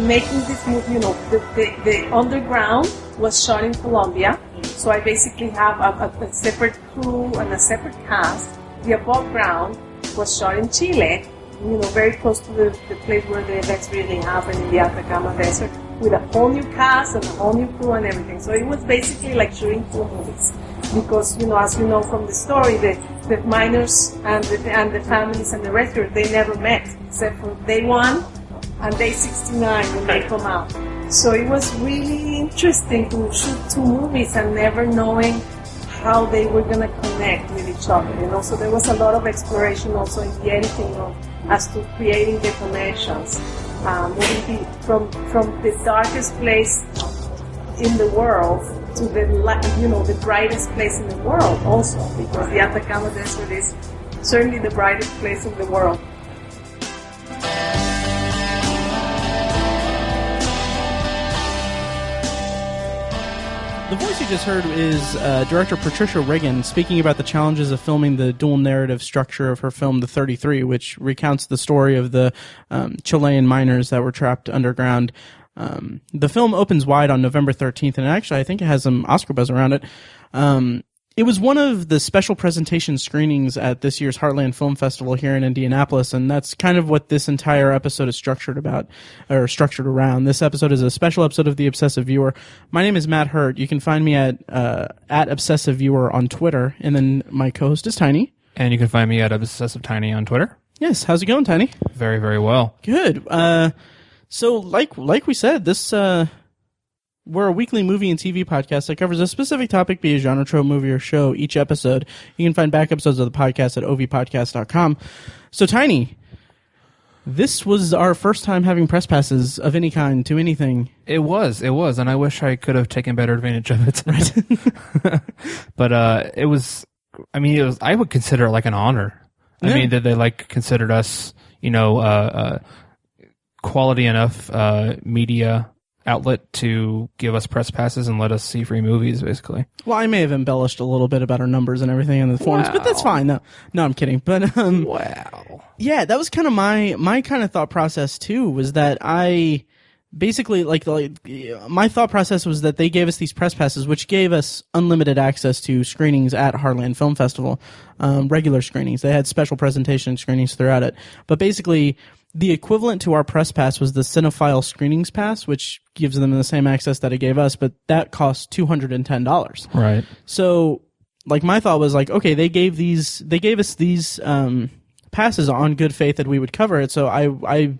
making this movie, the underground was shot in Colombia, so I basically have a separate crew and a separate cast. The above ground was shot in Chile, very close to the place where the events really happen in the Atacama Desert, with a whole new cast and a whole new crew and everything. So it was basically like shooting 2 movies. Because, as you know from the story, the miners and the families and the rescuers, they never met, except for day 1 and day 69 when they come out. So it was really interesting to shoot 2 movies and never knowing how they were going to connect with each other, So there was a lot of exploration also in the editing as to creating the connections. Moving from the darkest place in the world to the brightest place in the world also, because the Atacama Desert is certainly the brightest place in the world. The voice you just heard is director Patricia Riggen speaking about the challenges of filming the dual narrative structure of her film The 33, which recounts the story of the Chilean miners that were trapped underground. The film opens wide on November 13th, and actually I think it has some Oscar buzz around it. It was one of the special presentation screenings at this year's Heartland Film Festival here in Indianapolis, and that's kind of what this entire episode is structured around. This episode is a special episode of The Obsessive Viewer. My name is Matt Hurt. You can find me at Obsessive Viewer on Twitter, and then my co-host is Tiny. And you can find me at Obsessive Tiny on Twitter. Yes, how's it going, Tiny? Very, very well. Good. So like we said, this we're a weekly movie and TV podcast that covers a specific topic, be it a genre, trope, movie, or show, each episode. You can find back episodes of the podcast at ovpodcast.com. So, Tiny, this was our first time having press passes of any kind to anything. It was, and I wish I could have taken better advantage of it. Right. But I would consider it like an honor. I mean, that they considered us, quality enough media outlet to give us press passes and let us see free movies, basically. Well, I may have embellished a little bit about our numbers and everything in the forums, but that's fine. No, I'm kidding. But wow, yeah, that was kind of my kind of thought process too. Was that I basically my thought process was that they gave us these press passes, which gave us unlimited access to screenings at Heartland Film Festival, regular screenings. They had special presentation screenings throughout it, but basically, the equivalent to our press pass was the Cinephile Screenings Pass, which gives them the same access that it gave us, but that costs $210. Right. So, my thought was okay, they gave us these passes on good faith that we would cover it. So I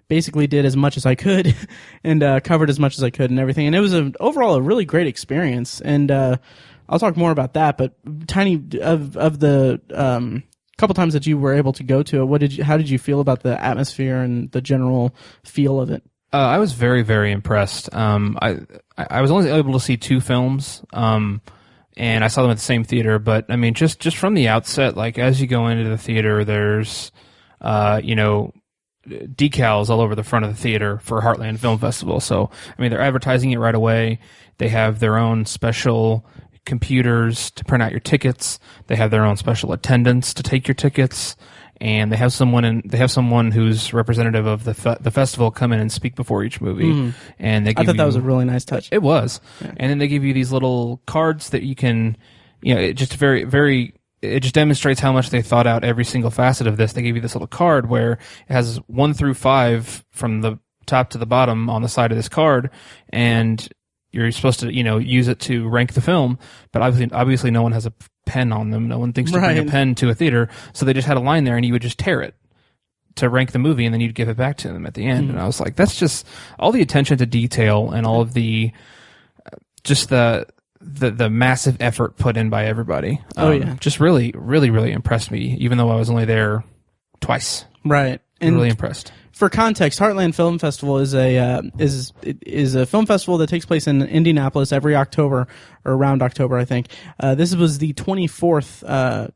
basically did as much as I could and covered as much as I could and everything. And it was overall a really great experience. And I'll talk more about that. But Tiny, of the couple times that you were able to go to it, how did you feel about the atmosphere and the general feel of it? I was very, very impressed. I was only able to see 2 films, and I saw them at the same theater. But I mean, just from the outset, as you go into the theater, there's decals all over the front of the theater for Heartland Film Festival. So I mean, they're advertising it right away. They have their own special computers to print out your tickets. They have their own special attendants to take your tickets, and they have someone who's representative of the festival come in and speak before each movie. Mm-hmm. And I thought that was a really nice touch. It was, yeah. And then they give you these little cards that you can, it just very, very. It just demonstrates how much they thought out every single facet of this. They give you this little card where it has 1 through 5 from the top to the bottom on the side of this card, and you're supposed to, use it to rank the film, but obviously no one has a pen on them. No one thinks to bring a pen to a theater, so they just had a line there, and you would just tear it to rank the movie, and then you'd give it back to them at the end. Mm-hmm. And I was like, that's just all the attention to detail and all of the just the massive effort put in by everybody. Just really, really, really impressed me, even though I was only there twice. Right. And really impressed. For context, Heartland Film Festival is a film festival that takes place in Indianapolis every October, or around October, I think. This was the 24th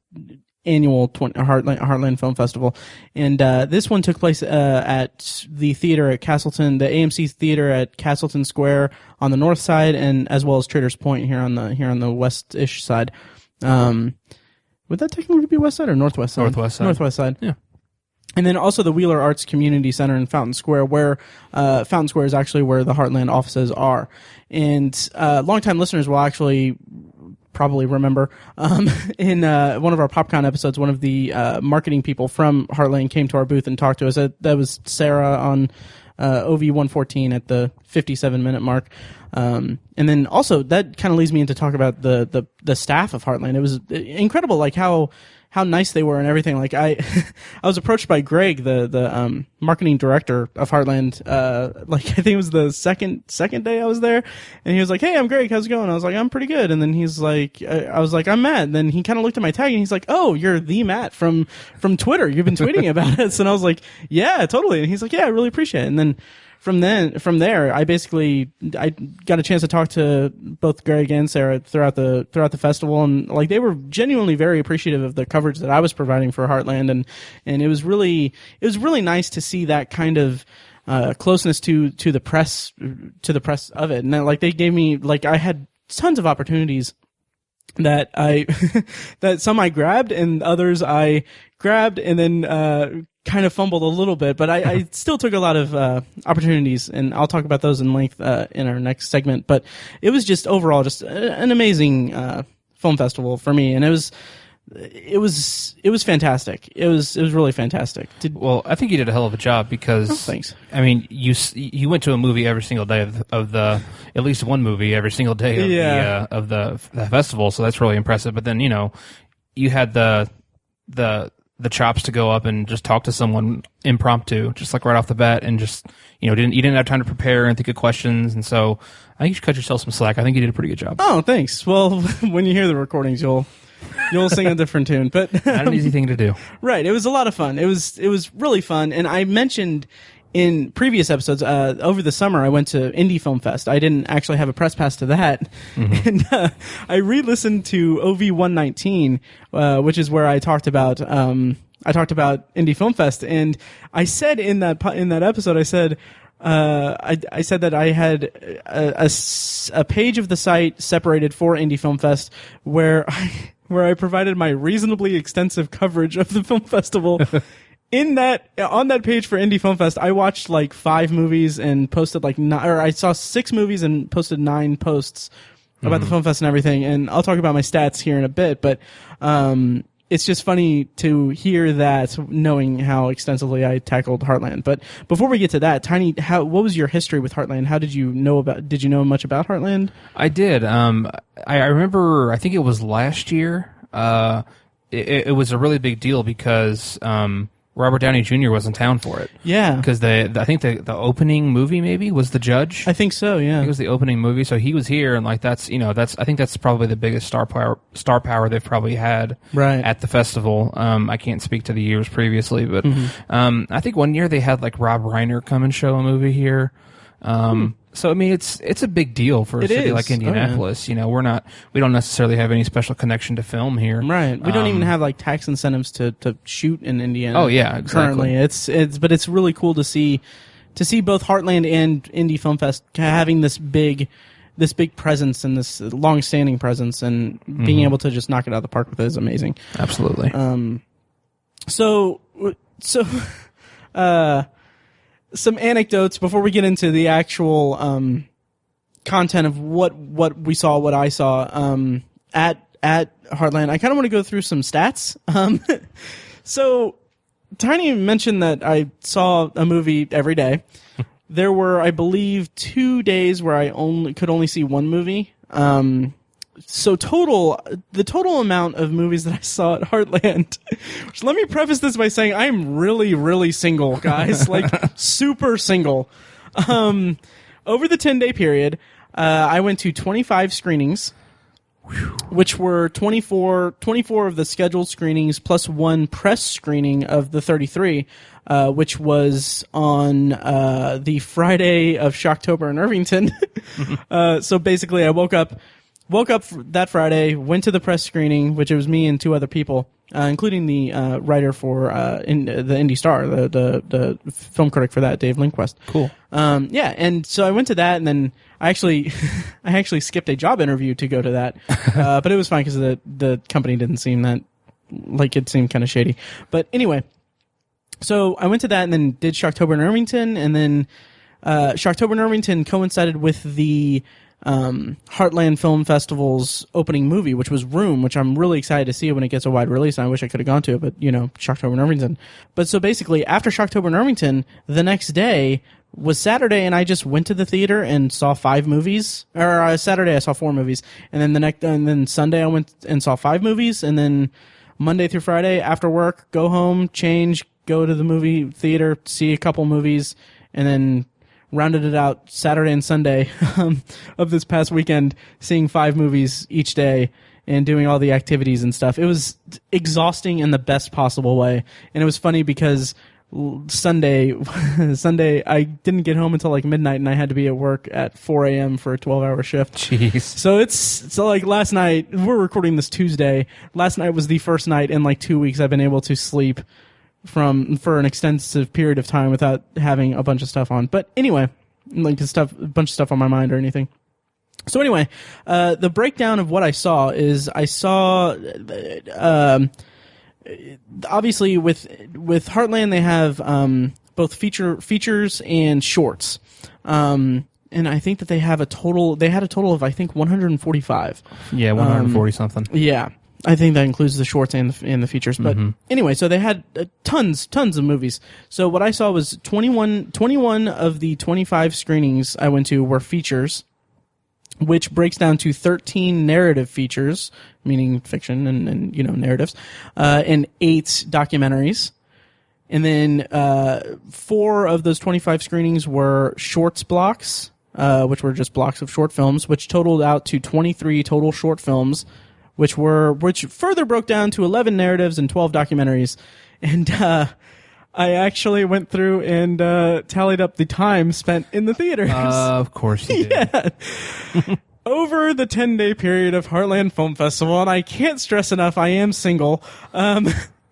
annual Heartland Film Festival, and this one took place at the theater at Castleton, the AMC Theater at Castleton Square on the north side, and as well as Traders Point here on the west-ish side. Would that technically be west side or northwest side? Northwest side. Northwest side. Yeah. And then also the Wheeler Arts Community Center in Fountain Square, where Fountain Square is actually where the Heartland offices are. And longtime listeners will actually probably remember in one of our PopCon episodes, one of the marketing people from Heartland came to our booth and talked to us. That was Sarah on OV114 at the 57-minute mark. And then also that kind of leads me into talk about the staff of Heartland. It was incredible, like how nice they were and everything. Like I was approached by Greg, the marketing director of Heartland, like I think it was the second day I was there, and he was like, "Hey, I'm Greg. How's it going?" I was like, "I'm pretty good." And then he's like, I was like, "I'm Matt." And then he kind of looked at my tag and he's like, "Oh, you're the Matt from Twitter. You've been tweeting about us." And I was like, "Yeah, totally." And he's like, "Yeah, I really appreciate it." And then from there, I got a chance to talk to both Greg and Sarah throughout the festival, and like they were genuinely very appreciative of the coverage that I was providing for Heartland, and it was really nice to see that kind of closeness to the press of it, and then, like they gave me, like I had tons of opportunities that that some I grabbed and others I grabbed and then kind of fumbled a little bit, but I still took a lot of opportunities, and I'll talk about those in length in our next segment. But it was just overall just an amazing film festival for me, and it was fantastic. It was really fantastic. Well, I think you did a hell of a job because thanks. I mean, you went to a movie every single day of the at least one movie every single day of the festival, so that's really impressive. But then you had the chops to go up and just talk to someone impromptu, just like right off the bat, and just you didn't have time to prepare and think of questions, and so I think you should cut yourself some slack. I think you did a pretty good job. Oh, thanks. Well, when you hear the recordings, you'll sing a different tune, but not an easy thing to do. Right. It was a lot of fun. It was really fun, and I mentioned in previous episodes, over the summer, I went to Indie Film Fest. I didn't actually have a press pass to that. Mm-hmm. And I re-listened to OV119, which is where I talked about Indie Film Fest. And I said in that episode, I said that I had a page of the site separated for Indie Film Fest where I provided my reasonably extensive coverage of the film festival. On that page for Indie Film Fest, I watched like 5 movies and posted I saw 6 movies and posted 9 posts about the film fest and everything. And I'll talk about my stats here in a bit, but it's just funny to hear that, knowing how extensively I tackled Heartland. But before we get to that, Tiny, what was your history with Heartland? How did you know much about Heartland? I did. I remember, I think it was last year. It was a really big deal because Robert Downey Jr. was in town for it. Yeah. Because I think the opening movie maybe was The Judge. I think so, yeah. It was the opening movie, so he was here, and like I think that's probably the biggest star power they've probably had at the festival. I can't speak to the years previously, but I think one year they had like Rob Reiner come and show a movie here. So I mean, it's a big deal for a city like Indianapolis. Oh, yeah. We don't necessarily have any special connection to film here. Right. We don't even have like tax incentives to shoot in Indiana. Oh yeah, exactly. Currently, but it's really cool to see both Heartland and Indie Film Fest having this big presence and this long-standing presence, and being able to just knock it out of the park with it is amazing. Absolutely. Some anecdotes before we get into the actual content of what we saw, what I saw at Heartland. I kind of want to go through some stats. So Tiny mentioned that I saw a movie every day. There were, I believe, 2 days where I could only see one movie. So the total amount of movies that I saw at Heartland, which, let me preface this by saying I'm really, really single, guys, like super single. Over the 10-day period, I went to 25 screenings, which were 24 of the scheduled screenings plus one press screening of the 33, which was on the Friday of Shocktober in Irvington. So basically I woke up that Friday, went to the press screening, which it was me and 2 other people, including the writer for the Indie Star, the film critic for that, Dave Lindquist. Cool. Yeah, and so I went to that, and then I actually skipped a job interview to go to that, but it was fine because the company didn't seem that, like, it seemed kind of shady. But anyway, So I went to that and then did Shocktober in Irvington, and then Shocktober in Irvington coincided with the Heartland Film Festival's opening movie, which was Room, which I'm really excited to see when it gets a wide release. And I wish I could have gone to it, but Shocktober in Irvington. But so basically, after Shocktober in Irvington, the next day was Saturday, and I just went to the theater and saw 5 movies. Or Saturday I saw 4 movies, and then Sunday I went and saw 5 movies, and then Monday through Friday after work, go home, change, go to the movie theater, see a couple movies, and then rounded it out Saturday and Sunday of this past weekend, seeing 5 movies each day and doing all the activities and stuff. It was exhausting in the best possible way. And it was funny because Sunday I didn't get home until like midnight, and I had to be at work at 4 a.m. for a 12-hour shift. Jeez. So like last night, we're recording this Tuesday. Last night was the first night in like 2 weeks I've been able to sleep for an extensive period of time without having a bunch of stuff on. But anyway, like a bunch of stuff on my mind or anything. So anyway, the breakdown of what I saw is I saw, obviously with Heartland they have both features and shorts. And I think that they had a total of I think 145. Yeah, 140 something. Yeah. I think that includes the shorts and the features. But anyway, so they had tons of movies. So what I saw was 21 of the 25 screenings I went to were features, which breaks down to 13 narrative features, meaning fiction and narratives, and 8 documentaries. And then 4 of those 25 screenings were shorts blocks, which were just blocks of short films, which totaled out to 23 total short films, which further broke down to 11 narratives and 12 documentaries. And I actually went through and tallied up the time spent in the theaters. Of course you did. Yeah. Over the 10-day period of Heartland Film Festival, and I can't stress enough, I am single,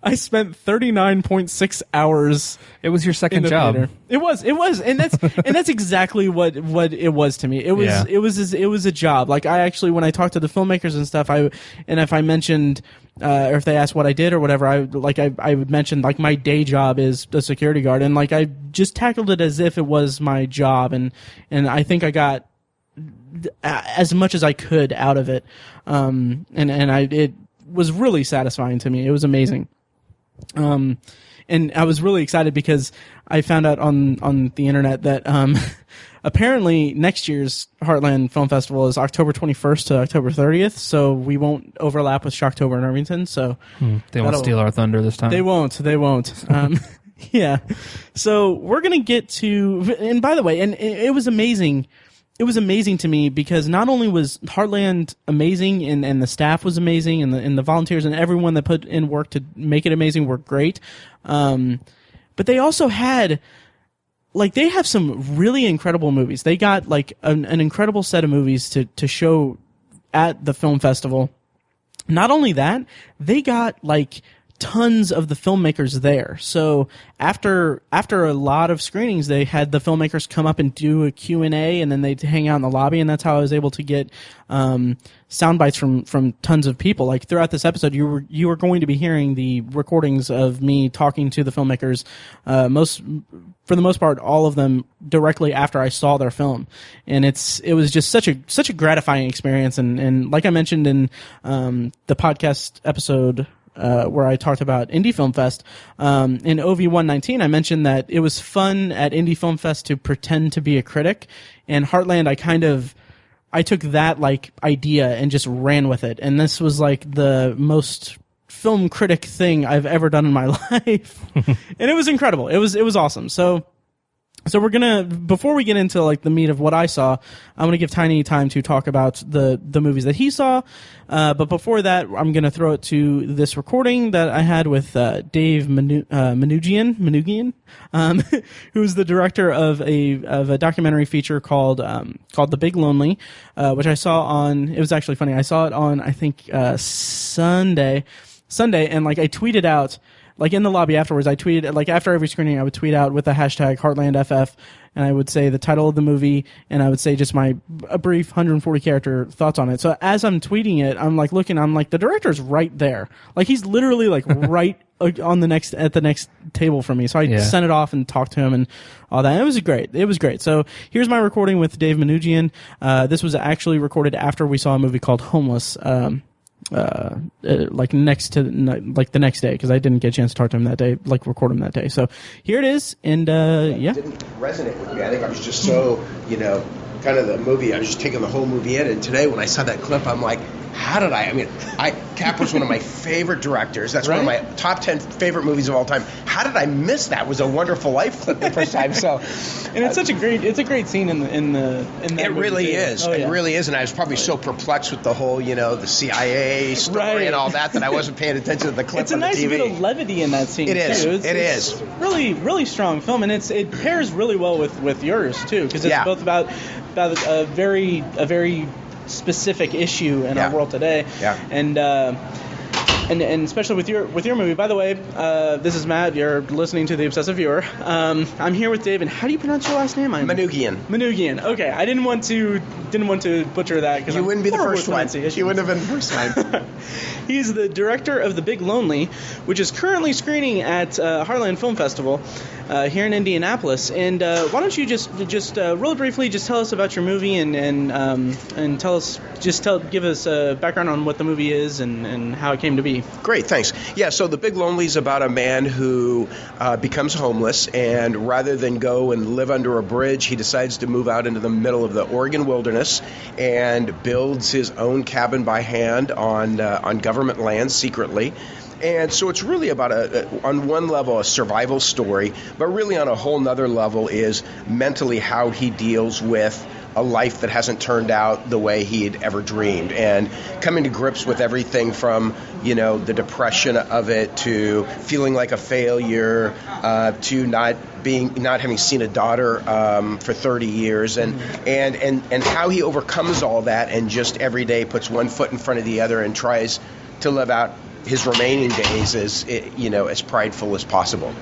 I spent 39.6 hours. It was your second job. Theater. It was, and that's exactly what it was to me. It was a job. Like I actually, when I talked to the filmmakers and stuff, if I mentioned, or if they asked what I did or whatever, I would mention like my day job is a security guard, and like I just tackled it as if it was my job, and I think I got as much as I could out of it, it was really satisfying to me. It was amazing. And I was really excited because I found out on the internet that apparently next year's Heartland Film Festival is October 21st to October 30th, so we won't overlap with Shocktober in Irvington. So they won't steal our thunder this time. They won't. Yeah. So we're gonna get to. And by the way, and it was amazing. It was amazing to me because not only was Heartland amazing and the staff was amazing and the volunteers and everyone that put in work to make it amazing were great, but they also had, like, they have some really incredible movies. They got like an incredible set of movies to show at the film festival. Not only that, they got like tons of the filmmakers there. So after a lot of screenings, they had the filmmakers come up and do a Q&A, and then they'd hang out in the lobby, and that's how I was able to get sound bites from tons of people. Like throughout this episode, you were going to be hearing the recordings of me talking to the filmmakers, for the most part, all of them directly after I saw their film. And it was just such a gratifying experience. And like I mentioned in the podcast episode where I talked about Indie Film Fest, in OV136, I mentioned that it was fun at Indie Film Fest to pretend to be a critic. And Heartland, I took that like idea and just ran with it. And this was like the most film critic thing I've ever done in my life. And it was incredible. It was awesome. So we're gonna, before we get into like the meat of what I saw, I'm gonna give Tiny time to talk about the movies that he saw. But before that, I'm gonna throw it to this recording that I had with Dave Manougian, who's the director of a documentary feature called The Big Lonely, which I saw on. It was actually funny. I saw it on, I think, Sunday, and like I tweeted out, like in the lobby afterwards, I tweeted, like after every screening, I would tweet out with the hashtag HeartlandFF, and I would say the title of the movie, and I would say just a brief 140 character thoughts on it. So as I'm tweeting it, I'm like looking, I'm like, the director's right there. Like he's literally like right on at the next table from me. So I sent it off and talked to him and all that. And it was great. So here's my recording with Dave Manougian. This was actually recorded after we saw a movie called Homeless. Like the next day, because I didn't get a chance to talk to him that day, like record him that day. So here it is, and It didn't resonate with me. I think I was just so, kind of the movie. I was just taking the whole movie in, and today when I saw that clip, I'm like, how did Capra's one of my favorite directors. That's one of my top 10 favorite movies of all time. How did I miss that? It was a Wonderful Life clip the first time. So, and it's a great scene in that it really is. It really is. And I was probably so perplexed with the whole, the CIA story and all that I wasn't paying attention to the clip it's on the TV. It's a nice bit of levity in that scene. It is. Too. It's really, really strong film, and it pairs really well with yours too, because it's both about a very specific issue in our world today. Yeah. And especially with your movie. By the way, this is Matt. You're listening to The Obsessive Viewer. I'm here with Dave. And how do you pronounce your last name? Manougian. Manougian. Okay, I didn't want to butcher that because you wouldn't be the first one. You wouldn't have been the first time. He's the director of The Big Lonely, which is currently screening at Heartland Film Festival here in Indianapolis. And why don't you just really briefly just tell us about your movie and tell us give us a background on what the movie is and how it came to be. Great, thanks. Yeah, so The Big Lonely is about a man who becomes homeless, and rather than go and live under a bridge, he decides to move out into the middle of the Oregon wilderness and builds his own cabin by hand on government land secretly. And so it's really about, on one level, a survival story, but really on a whole nother level is mentally how he deals with a life that hasn't turned out the way he had ever dreamed, and coming to grips with everything from, the depression of it to feeling like a failure, to not having seen a daughter for 30 years, and how he overcomes all that and just every day puts one foot in front of the other and tries to live out his remaining days as prideful as possible.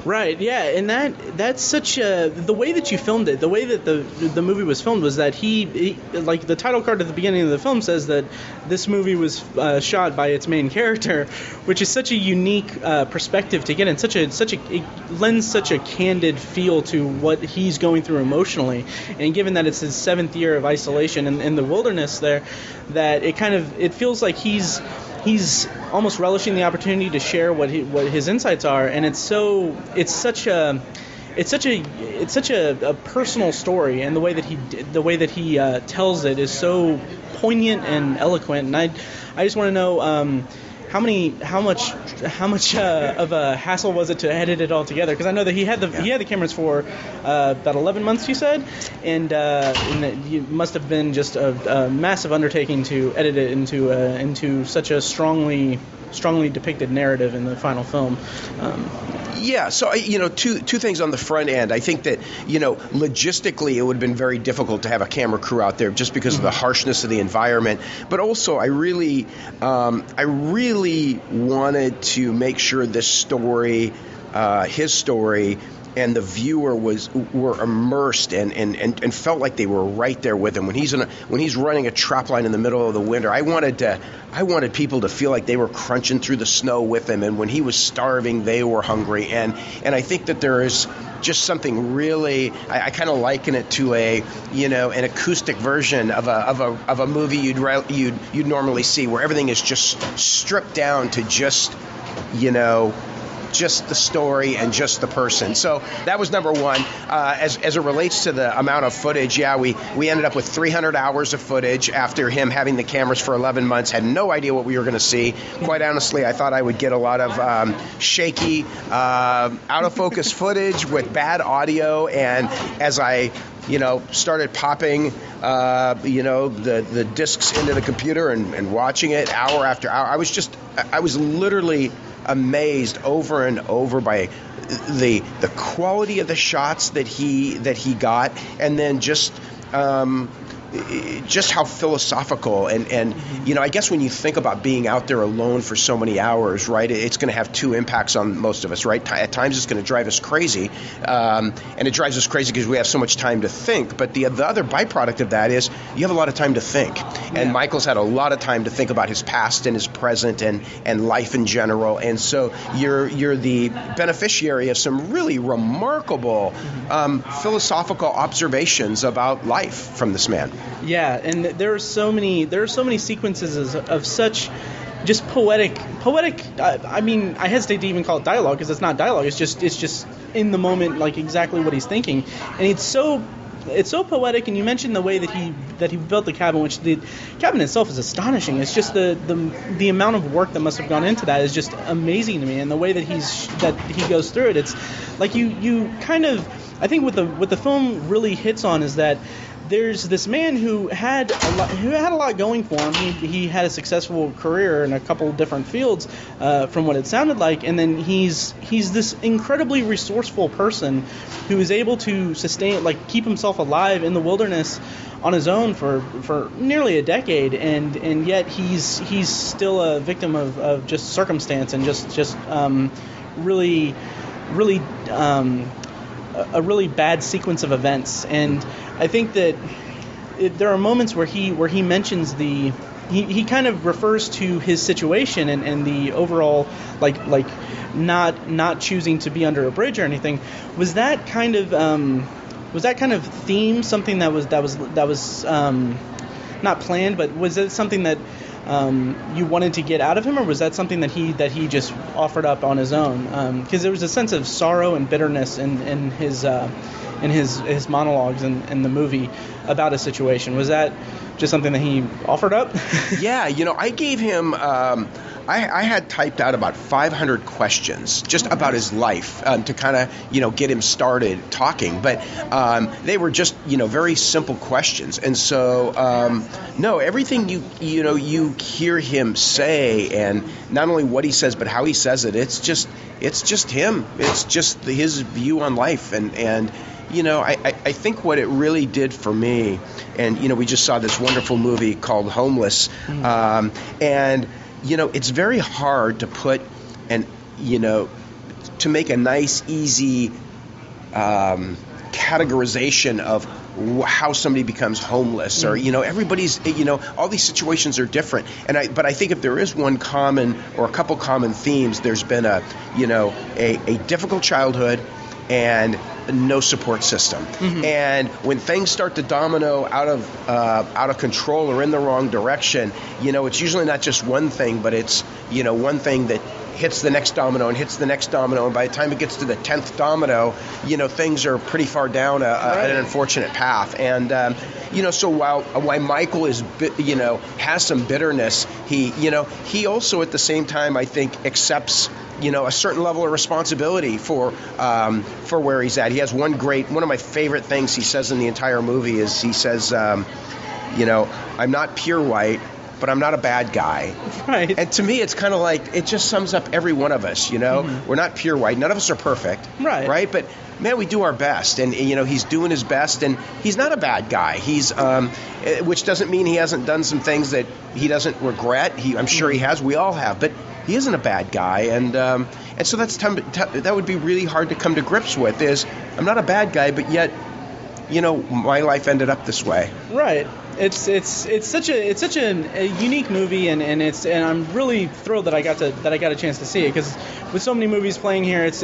Right, yeah, and that's such the way that you filmed it, the way that the movie was filmed was that he like the title card at the beginning of the film says that this movie was shot by its main character, which is such a unique perspective to get in, it lends such a candid feel to what he's going through emotionally, and given that it's his 7th year of isolation in the wilderness there, that it feels like he's almost relishing the opportunity to share what his insights are, and it's such a personal story, and the way that he tells it is so poignant and eloquent. And I just want to know how much of a hassle was it to edit it all together? Because I know that he had the cameras for about 11 months, you said, and it must have been just a massive undertaking to edit it into such a strongly depicted narrative in the final film. Yeah, so two things on the front end. I think that logistically it would have been very difficult to have a camera crew out there just because of the harshness of the environment. But also, I really wanted to make sure this story, his story, and the viewer were immersed and felt like they were right there with him when he's running a trap line in the middle of the winter. I wanted people to feel like they were crunching through the snow with him, and when he was starving, they were hungry. And I think that there is just something really, I kind of liken it to an acoustic version of a movie you'd normally see, where everything is just stripped down to just the story and just the person. So that was number one. As it relates to the amount of footage, we ended up with 300 hours of footage after him having the cameras for 11 months, had no idea what we were going to see. Quite honestly, I thought I would get a lot of shaky, out of focus footage with bad audio, and as I started popping, the discs into the computer and watching it hour after hour, I was literally amazed over and over by the quality of the shots that he got, and then just just how philosophical and I guess when you think about being out there alone for so many hours, right, it's going to have two impacts on most of us, right? At times it's going to drive us crazy, and it drives us crazy because we have so much time to think. But the other byproduct of that is you have a lot of time to think, and Michael's had a lot of time to think about his past and his present and life in general, and so you're the beneficiary of some really remarkable philosophical observations about life from this man. Yeah, and there are so many sequences of such just poetic. I mean, I hesitate to even call it dialogue because it's not dialogue. It's just in the moment, like exactly what he's thinking, and it's so poetic. And you mentioned the way that he built the cabin, which the cabin itself is astonishing. It's just the amount of work that must have gone into that is just amazing to me, and the way that he goes through it. It's like you kind of, I think what the film really hits on is that there's this man who had a lot going for him. He had a successful career in a couple of different fields, from what it sounded like, and then he's this incredibly resourceful person who is able to keep himself alive in the wilderness on his own for nearly a decade, and yet he's still a victim of just circumstance and just really a really bad sequence of events. And I think that there are moments where he mentions he kind of refers to his situation and the overall like not choosing to be under a bridge or anything. Was that kind of theme something that was not planned, but was it something that you wanted to get out of him, or was that something that he just offered up on his own? Because there was a sense of sorrow and bitterness in his monologues in the movie about a situation. Was that just something that he offered up? Yeah, I gave him. I had typed out about 500 questions just about his life to kind of get him started talking, but they were just very simple questions, and so no, everything you hear him say, and not only what he says but how he says it, it's just him. It's just his view on life, and I think what it really did for me, and we just saw this wonderful movie called Homeless, and it's very hard to put to make a nice, easy categorization of how somebody becomes homeless, or everybody's all these situations are different, but I think if there is one common or a couple common themes, there's been a difficult childhood and no support system. And when things start to domino out of control or in the wrong direction, it's usually not just one thing, but it's one thing that hits the next domino and hits the next domino, and by the time it gets to the 10th domino, things are pretty far down an unfortunate path. And so while Michael is has some bitterness, he also at the same time, I think, accepts a certain level of responsibility for where he's at. He has one of my favorite things he says in the entire movie is he says, I'm not pure white, but I'm not a bad guy. Right. And to me, it's kind of like, it just sums up every one of us, We're not pure white. None of us are perfect. Right. Right? But, man, we do our best. And, he's doing his best. And he's not a bad guy. He's, which doesn't mean he hasn't done some things that he doesn't regret. I'm sure he has. We all have. But he isn't a bad guy. And so that would be really hard to come to grips with, is I'm not a bad guy, but yet, my life ended up this way. Right. It's such a unique movie, and I'm really thrilled that I got a chance to see it, because with so many movies playing here, it's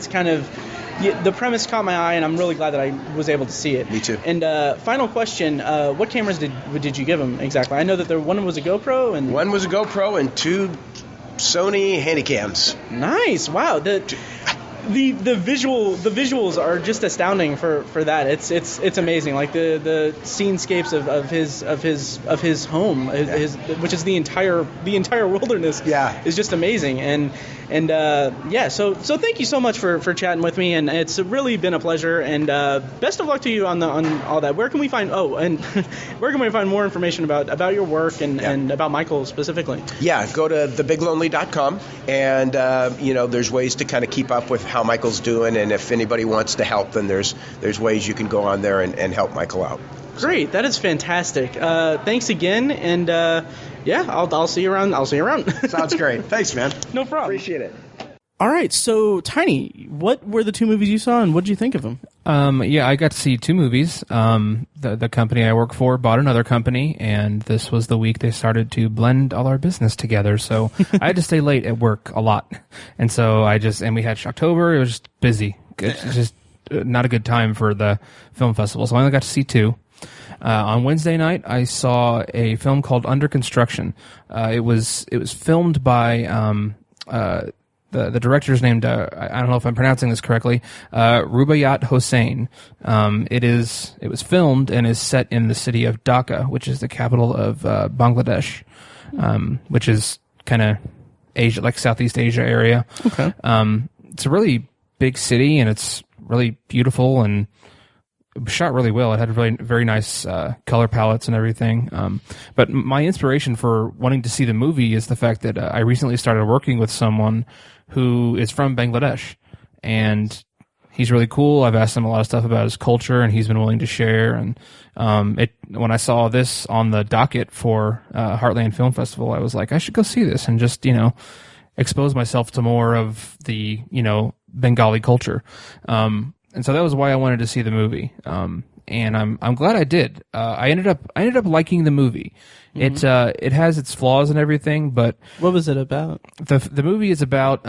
kind of, the premise caught my eye, and I'm really glad that I was able to see it. Me too. And final question: what cameras did you give him exactly? I know that one was a GoPro, and one was a GoPro and two Sony Handycams. Nice. Wow. The visuals are just astounding for that. It's amazing. Like the scenescapes of his home, which is the entire wilderness. Yeah. Is just amazing. And so thank you so much for chatting with me, and it's really been a pleasure. And best of luck to you on all that. Where can we find where can we find more information about your work and about Michael specifically? Yeah, go to thebiglonely.com, and there's ways to kind of keep up with how Michael's doing, and if anybody wants to help, then there's ways you can go on there and help Michael out. Great, that is fantastic. Thanks again, and yeah, I'll see you around. I'll see you around. Sounds great. Thanks, man. No problem. Appreciate it. All right, so Tiny, what were the two movies you saw, and what did you think of them? Yeah, I got to see two movies. The company I work for bought another company, and this was the week they started to blend all our business together. So I had to stay late at work a lot, and so we had Shocktober. It was just busy. It's just not a good time for the film festival. So I only got to see two. On Wednesday night, I saw a film called Under Construction. It was filmed by the director's named, I don't know if I'm pronouncing this correctly, Rubaiyat Hossain. It was filmed and is set in the city of Dhaka, which is the capital of Bangladesh, which is kind of Asia, like Southeast Asia area. Okay. It's a really big city, and it's really beautiful and shot really well. It had really very nice color palettes and everything. But my inspiration for wanting to see the movie is the fact that I recently started working with someone who is from Bangladesh, and he's really cool. I've asked him a lot of stuff about his culture, and he's been willing to share. And when I saw this on the docket for Heartland Film Festival, I was like, I should go see this and just expose myself to more of the Bengali culture. And so that was why I wanted to see the movie. And I'm glad I did. I ended up liking the movie. Mm-hmm. It has its flaws and everything, but what was it about? The movie is about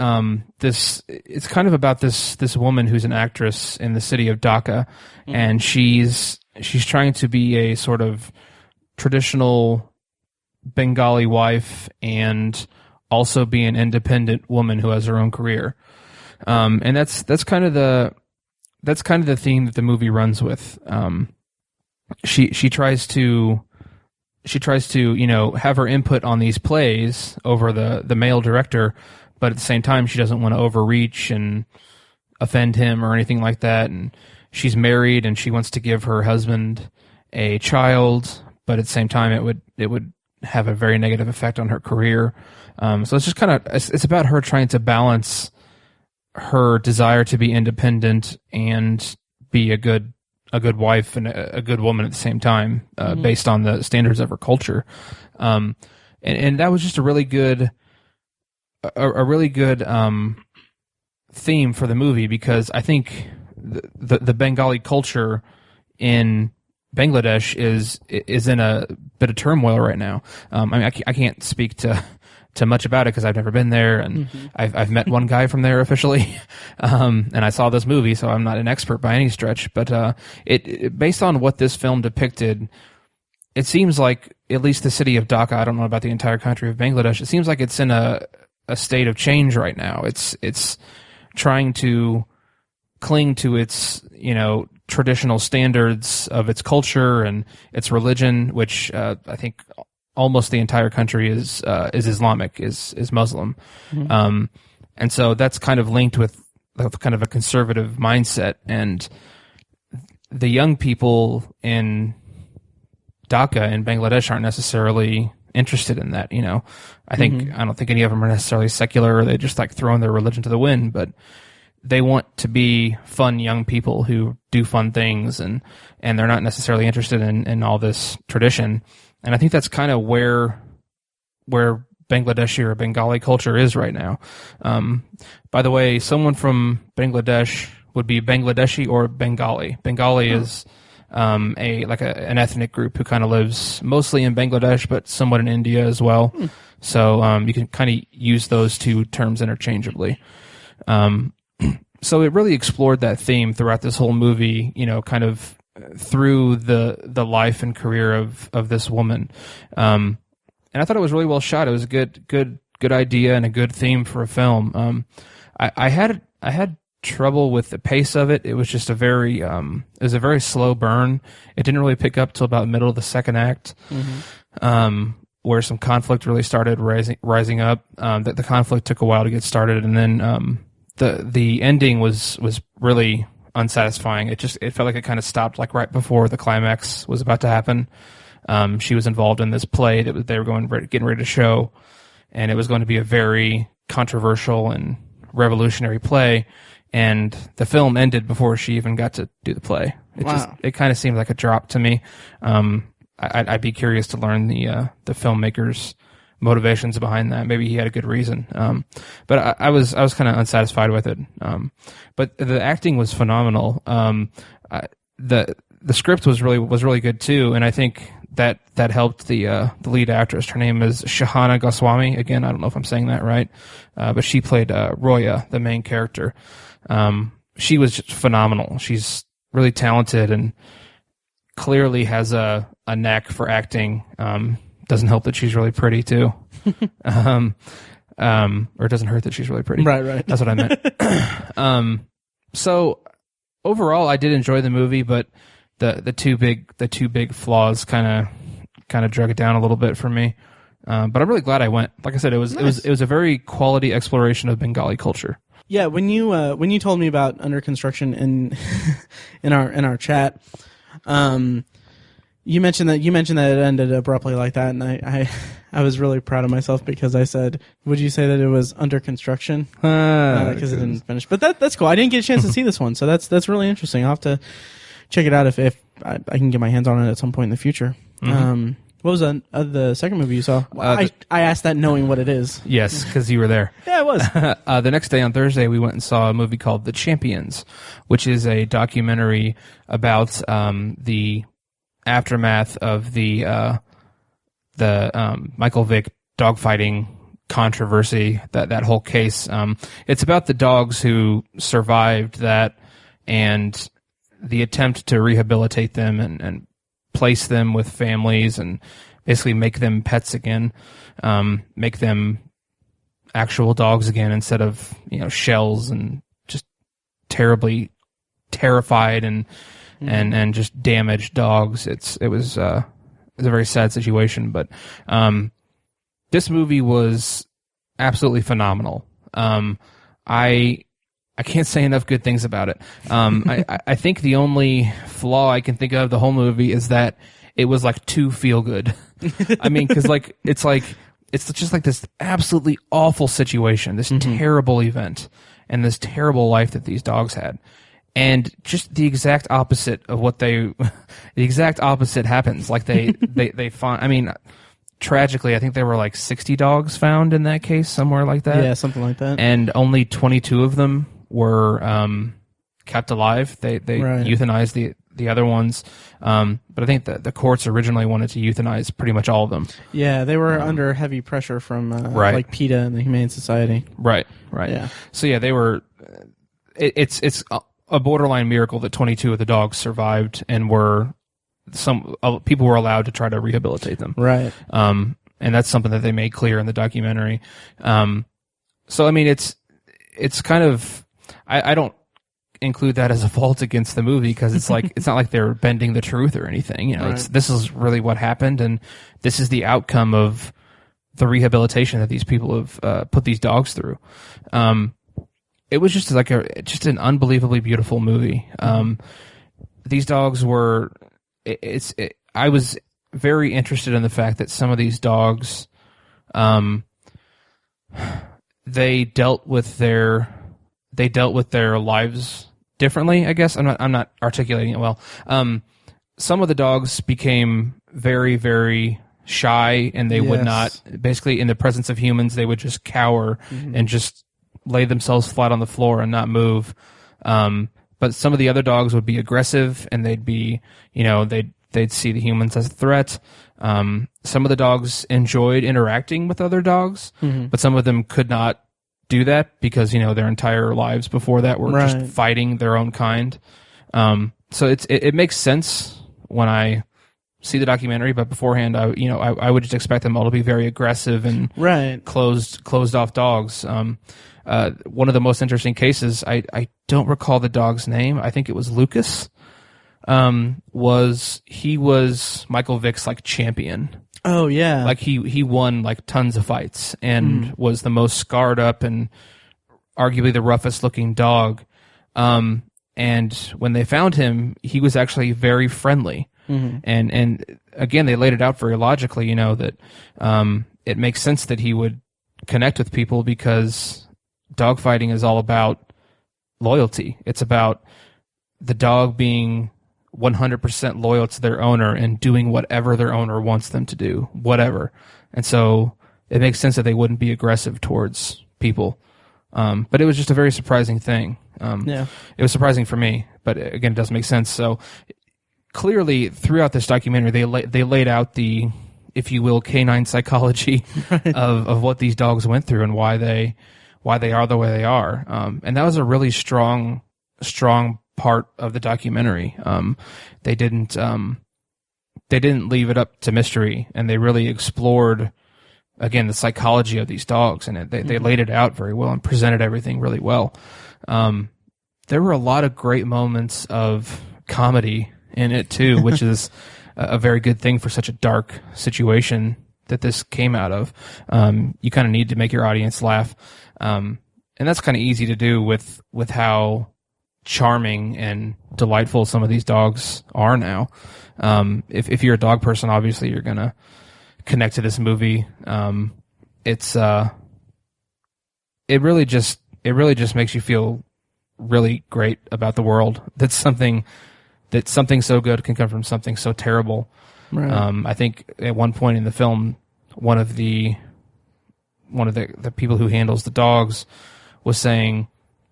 this. It's kind of about this woman who's an actress in the city of Dhaka, mm-hmm. and she's trying to be a sort of traditional Bengali wife and also be an independent woman who has her own career. And that's kind of the theme that the movie runs with. She tries to have her input on these plays over the male director, but at the same time she doesn't want to overreach and offend him or anything like that. And she's married and she wants to give her husband a child, but at the same time it would have a very negative effect on her career. So it's just it's about her trying to balance her desire to be independent and be a good wife and a good woman at the same time, mm-hmm. based on the standards of her culture. And that was just a really good theme for the movie, because I think the Bengali culture in Bangladesh is in a bit of turmoil right now. I mean, I can't speak to much about it because I've never been there, and mm-hmm. I've met one guy from there officially, and I saw this movie, so I'm not an expert by any stretch. But it based on what this film depicted, it seems like at least the city of Dhaka, I don't know about the entire country of Bangladesh, it seems like it's in a state of change right now. It's trying to cling to its traditional standards of its culture and its religion, which I think almost the entire country is Islamic, is Muslim. Mm-hmm. And so that's kind of linked with kind of a conservative mindset. And the young people in Dhaka in Bangladesh aren't necessarily interested in that. I don't think any of them are necessarily secular, or they just like throwing their religion to the wind, but they want to be fun young people who do fun things, and they're not necessarily interested in all this tradition. And I think that's kind of where Bangladeshi or Bengali culture is right now. By the way, someone from Bangladesh would be Bangladeshi or Bengali. Bengali is an ethnic group who kind of lives mostly in Bangladesh, but somewhat in India as well. So you can kind of use those two terms interchangeably. So it really explored that theme throughout this whole movie, kind of through the life and career of this woman. And I thought it was really well shot. It was a good idea and a good theme for a film. I had trouble with the pace of it. It was just a very slow burn. It didn't really pick up till about the middle of the second act, mm-hmm. Where some conflict really started rising up. The conflict took a while to get started, and then the ending was really unsatisfying. It felt like it kind of stopped like right before the climax was about to happen. She was involved in this play that they were getting ready to show, and it was going to be a very controversial and revolutionary play, and the film ended before she even got to do the play. It kind of seemed like a drop to me. I'd be curious to learn the filmmaker's motivations behind that. Maybe he had a good reason. But I was kind of unsatisfied with it. But the acting was phenomenal. The script was really good too, and I think that helped the lead actress. Her name is Shahana Goswami. Again, I don't know if I'm saying that right, but she played Roya, the main character. She was just phenomenal. She's really talented and clearly has a knack for acting. Doesn't help that she's really pretty too. Or it doesn't hurt that she's really pretty. Right. That's what I meant. So overall, I did enjoy the movie, but the two big flaws kind of drug it down a little bit for me. But I'm really glad I went. Like I said, it was a very quality exploration of Bengali culture. Yeah, when you told me about Under Construction in our chat, you mentioned that it ended abruptly like that, and I was really proud of myself because I said, "Would you say that it was under construction?" Because it didn't finish. But that's cool. I didn't get a chance to see this one, so that's really interesting. I'll have to check it out if I can get my hands on it at some point in the future. Mm-hmm. What was the second movie you saw? I asked that knowing what it is. Yes, because you were there. Yeah, I was. The next day on Thursday, we went and saw a movie called The Champions, which is a documentary about the aftermath of the Michael Vick dogfighting controversy, that whole case. It's about the dogs who survived that and the attempt to rehabilitate them and place them with families and basically make them pets again, make them actual dogs again instead of shells and just terribly terrified and just damaged dogs. It was a very sad situation, but this movie was absolutely phenomenal. I can't say enough good things about it. I think the only flaw I can think of the whole movie is that it was like too feel good. I mean, because it's just like this absolutely awful situation, this terrible event, and this terrible life that these dogs had. And just the exact opposite of the exact opposite happens. Like they find, I mean, tragically, I think there were like 60 dogs found in that case, somewhere like that. Yeah, something like that. And only 22 of them were kept alive. They right. euthanized the other ones. But I think the courts originally wanted to euthanize pretty much all of them. Yeah, they were under heavy pressure from right. like PETA and the Humane Society. Right. Yeah. So yeah, they were. It's a borderline miracle that 22 of the dogs survived and people were allowed to try to rehabilitate them. Right. And that's something that they made clear in the documentary. So I mean, it's kind of, I don't include that as a fault against the movie because it's like, it's not like they're bending the truth or anything. Right. This is really what happened, and this is the outcome of the rehabilitation that these people have put these dogs through. It was just like an unbelievably beautiful movie. These dogs were. I was very interested in the fact that some of these dogs, they dealt with their lives differently. I guess I'm not articulating it well. Some of the dogs became very, very shy, and they would not. Basically, in the presence of humans, they would just cower and just lay themselves flat on the floor and not move. But some of the other dogs would be aggressive, and they'd be, they'd see the humans as a threat. Some of the dogs enjoyed interacting with other dogs, but some of them could not do that because, their entire lives before that were just fighting their own kind. So it makes sense when I see the documentary, but beforehand, I would just expect them all to be very aggressive and closed off dogs. One of the most interesting cases, I don't recall the dog's name. I think it was Lucas. Was Michael Vick's like champion. Oh yeah. Like he won like tons of fights and was the most scarred up and arguably the roughest looking dog. And when they found him, he was actually very friendly. And again, they laid it out very logically, that it makes sense that he would connect with people because dogfighting is all about loyalty. It's about the dog being 100% loyal to their owner and doing whatever their owner wants them to do, whatever. And so it makes sense that they wouldn't be aggressive towards people. But it was just a very surprising thing. It was surprising for me, but again, it doesn't make sense. So clearly, throughout this documentary, they laid out the, if you will, canine psychology of what these dogs went through and why they are the way they are. And that was a really strong part of the documentary. They didn't leave it up to mystery, and they really explored, again, the psychology of these dogs, and they laid it out very well and presented everything really well. There were a lot of great moments of comedy in it too, which is a very good thing for such a dark situation that this came out of. You kind of need to make your audience laugh, and that's kind of easy to do with how charming and delightful some of these dogs are now. If you're a dog person, obviously you're gonna connect to this movie. It really just makes you feel really great about the world. That something so good can come from something so terrible. Right. I think at one point in the film, one of the people who handles the dogs was saying,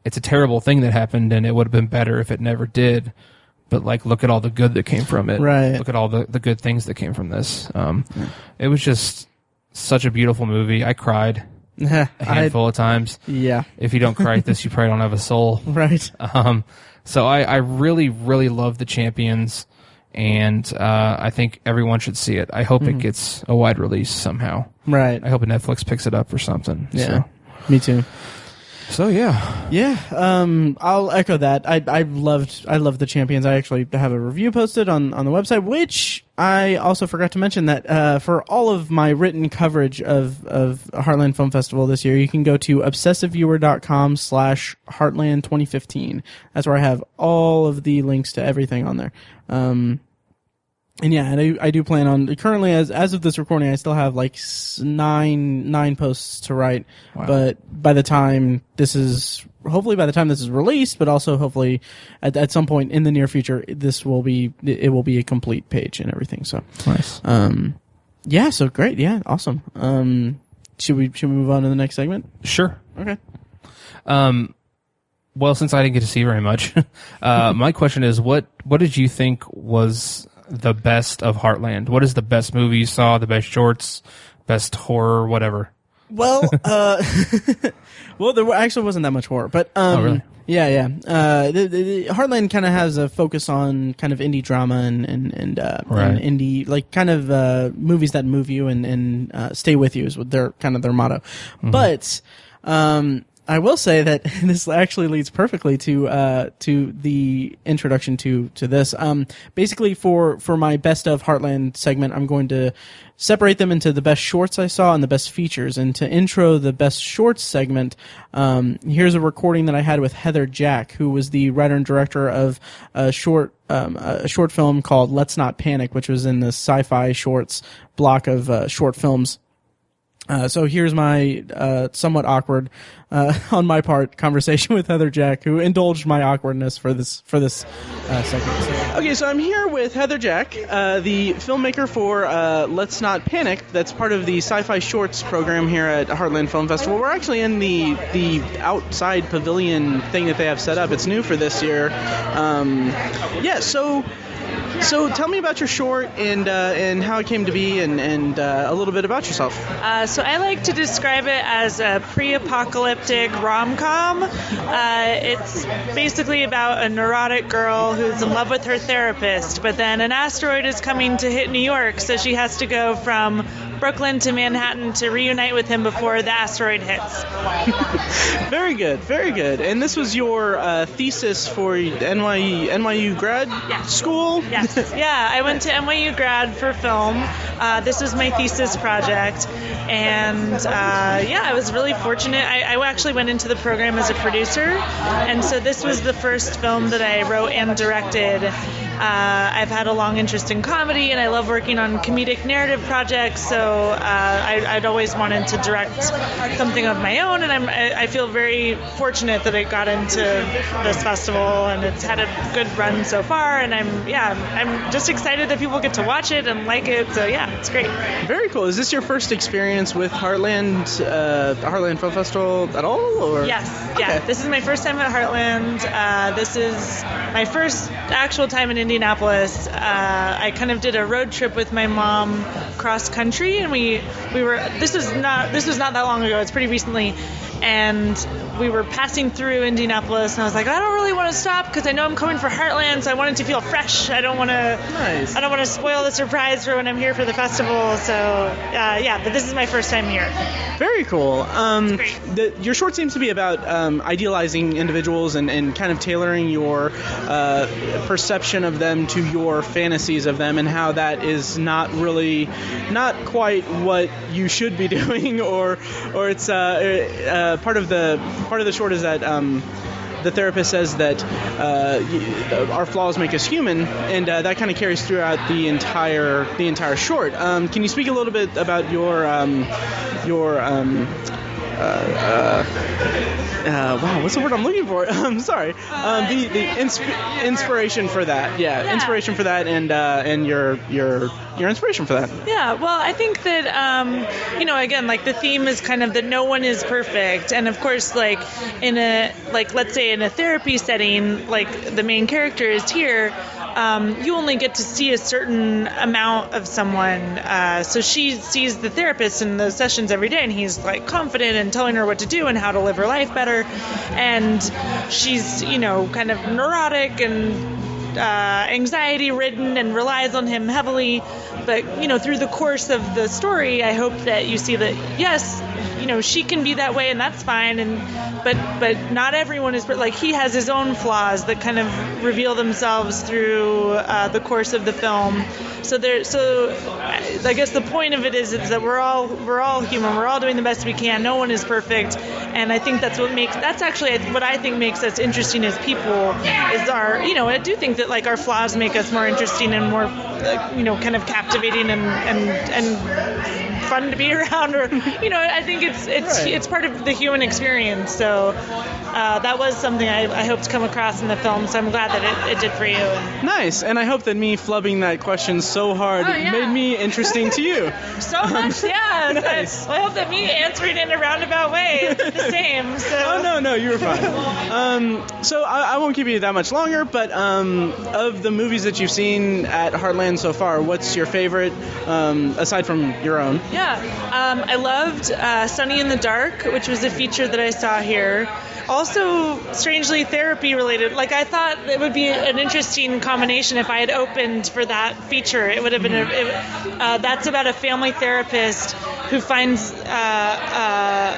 it's a terrible thing that happened, and it would have been better if it never did. But like, look at all the good that came from it. Right. Look at all the good things that came from this. It was just such a beautiful movie. I cried a handful of times. Yeah. If you don't cry at this, you probably don't have a soul. Right. So I really, really love The Champions, and I think everyone should see it. I hope it gets a wide release somehow. Right. I hope Netflix picks it up or something. Yeah. So. Me too. So yeah. I'll echo that. I loved The Champions. I actually have a review posted on the website, which I also forgot to mention that for all of my written coverage of Heartland Film Festival this year, you can go to obsessiveviewer.com/Heartland2015. That's where I have all of the links to everything on there. And yeah, I do plan on, currently as of this recording, I still have like nine posts to write. Wow. But by the time this is released, but also hopefully at some point in the near future, it will be a complete page and everything. So nice. Yeah. So great. Yeah. Awesome. Should we move on to the next segment? Sure. Okay. Well, since I didn't get to see very much, my question is, what did you think was the best of Heartland? What is the best movie you saw, the best shorts, best horror, whatever? Well, well, there actually wasn't that much horror, but oh, really? Yeah. The Heartland kind of has a focus on kind of indie drama and indie, like, kind of movies that move you and stay with you is what their motto. Mm-hmm. But I will say that this actually leads perfectly to the introduction to this. Basically, for my best of Heartland segment, I'm going to separate them into the best shorts I saw and the best features. And to intro the best shorts segment, here's a recording that I had with Heather Jack, who was the writer and director of a short film called Let's Not Panic, which was in the Sci-Fi Shorts block of short films. So here's my somewhat awkward, on my part, conversation with Heather Jack, who indulged my awkwardness for this segment. Okay, so I'm here with Heather Jack, the filmmaker for Let's Not Panic. That's part of the Sci-Fi Shorts program here at Heartland Film Festival. We're actually in the outside pavilion thing that they have set up. It's new for this year. So tell me about your short and how it came to be and a little bit about yourself. So I like to describe it as a pre-apocalyptic rom-com. It's basically about a neurotic girl who's in love with her therapist, but then an asteroid is coming to hit New York, so she has to go from Brooklyn to Manhattan to reunite with him before the asteroid hits. Very good, very good. And this was your thesis for NYU grad school? Yes. Yeah, I went to NYU grad for film. This was my thesis project. And I was really fortunate. I actually went into the program as a producer. And so this was the first film that I wrote and directed. I've had a long interest in comedy, and I love working on comedic narrative projects. So I'd always wanted to direct something of my own, and I feel very fortunate that I got into this festival, and it's had a good run so far. And I'm just excited that people get to watch it and like it. So yeah, it's great. Very cool. Is this your first experience with Heartland Film Festival at all? Or? Yes. Yeah. Okay. This is my first time at Heartland. This is my first actual time in Indianapolis. I kind of did a road trip with my mom cross country, and we were. This was not that long ago. It's pretty recently. And we were passing through Indianapolis, and I was like, I don't really want to stop because I know I'm coming for Heartland, so I want it to feel fresh. I don't want to spoil the surprise for when I'm here for the festival. So but this is my first time here. Very cool. Great. Your short seems to be about idealizing individuals and kind of tailoring your perception of them to your fantasies of them, and how that is not quite what you should be doing, or it's part of the short is that the therapist says that our flaws make us human, and that kind of carries throughout the entire short. Can you speak a little bit about your wow, what's the word I'm looking for? I'm sorry. The inspiration for that. Yeah, inspiration for that, and your inspiration for that. Yeah, well, I think that again, like the theme is kind of that no one is perfect, and of course, like let's say in a therapy setting, like the main character is here. You only get to see a certain amount of someone. So she sees the therapist in those sessions every day, and he's like confident and telling her what to do and how to live her life better. And she's, kind of neurotic and anxiety ridden and relies on him heavily. But, through the course of the story, I hope that you see that, yes, she can be that way, and that's fine. But not everyone is. Like, he has his own flaws that kind of reveal themselves through the course of the film. So I guess the point of it is that we're all human. We're all doing the best we can. No one is perfect, and I think that's actually what I think makes us interesting as people. Is I do think that like our flaws make us more interesting and more kind of captivating and fun to be around, or I think it's part of the human experience. So that was something I hope to come across in the film. So I'm glad that it did for you. Nice, and I hope that me flubbing that question so hard made me interesting to you. So much, yeah. Nice. I hope that me answering in a roundabout way is the same. So. Oh no, you were fine. So I won't keep you that much longer. But of the movies that you've seen at Heartland so far, what's your favorite aside from your own? Yeah, I loved Sunny in the Dark, which was a feature that I saw here. Also, strangely therapy related. Like, I thought it would be an interesting combination if I had opened for that feature. It would have been that's about a family therapist who finds a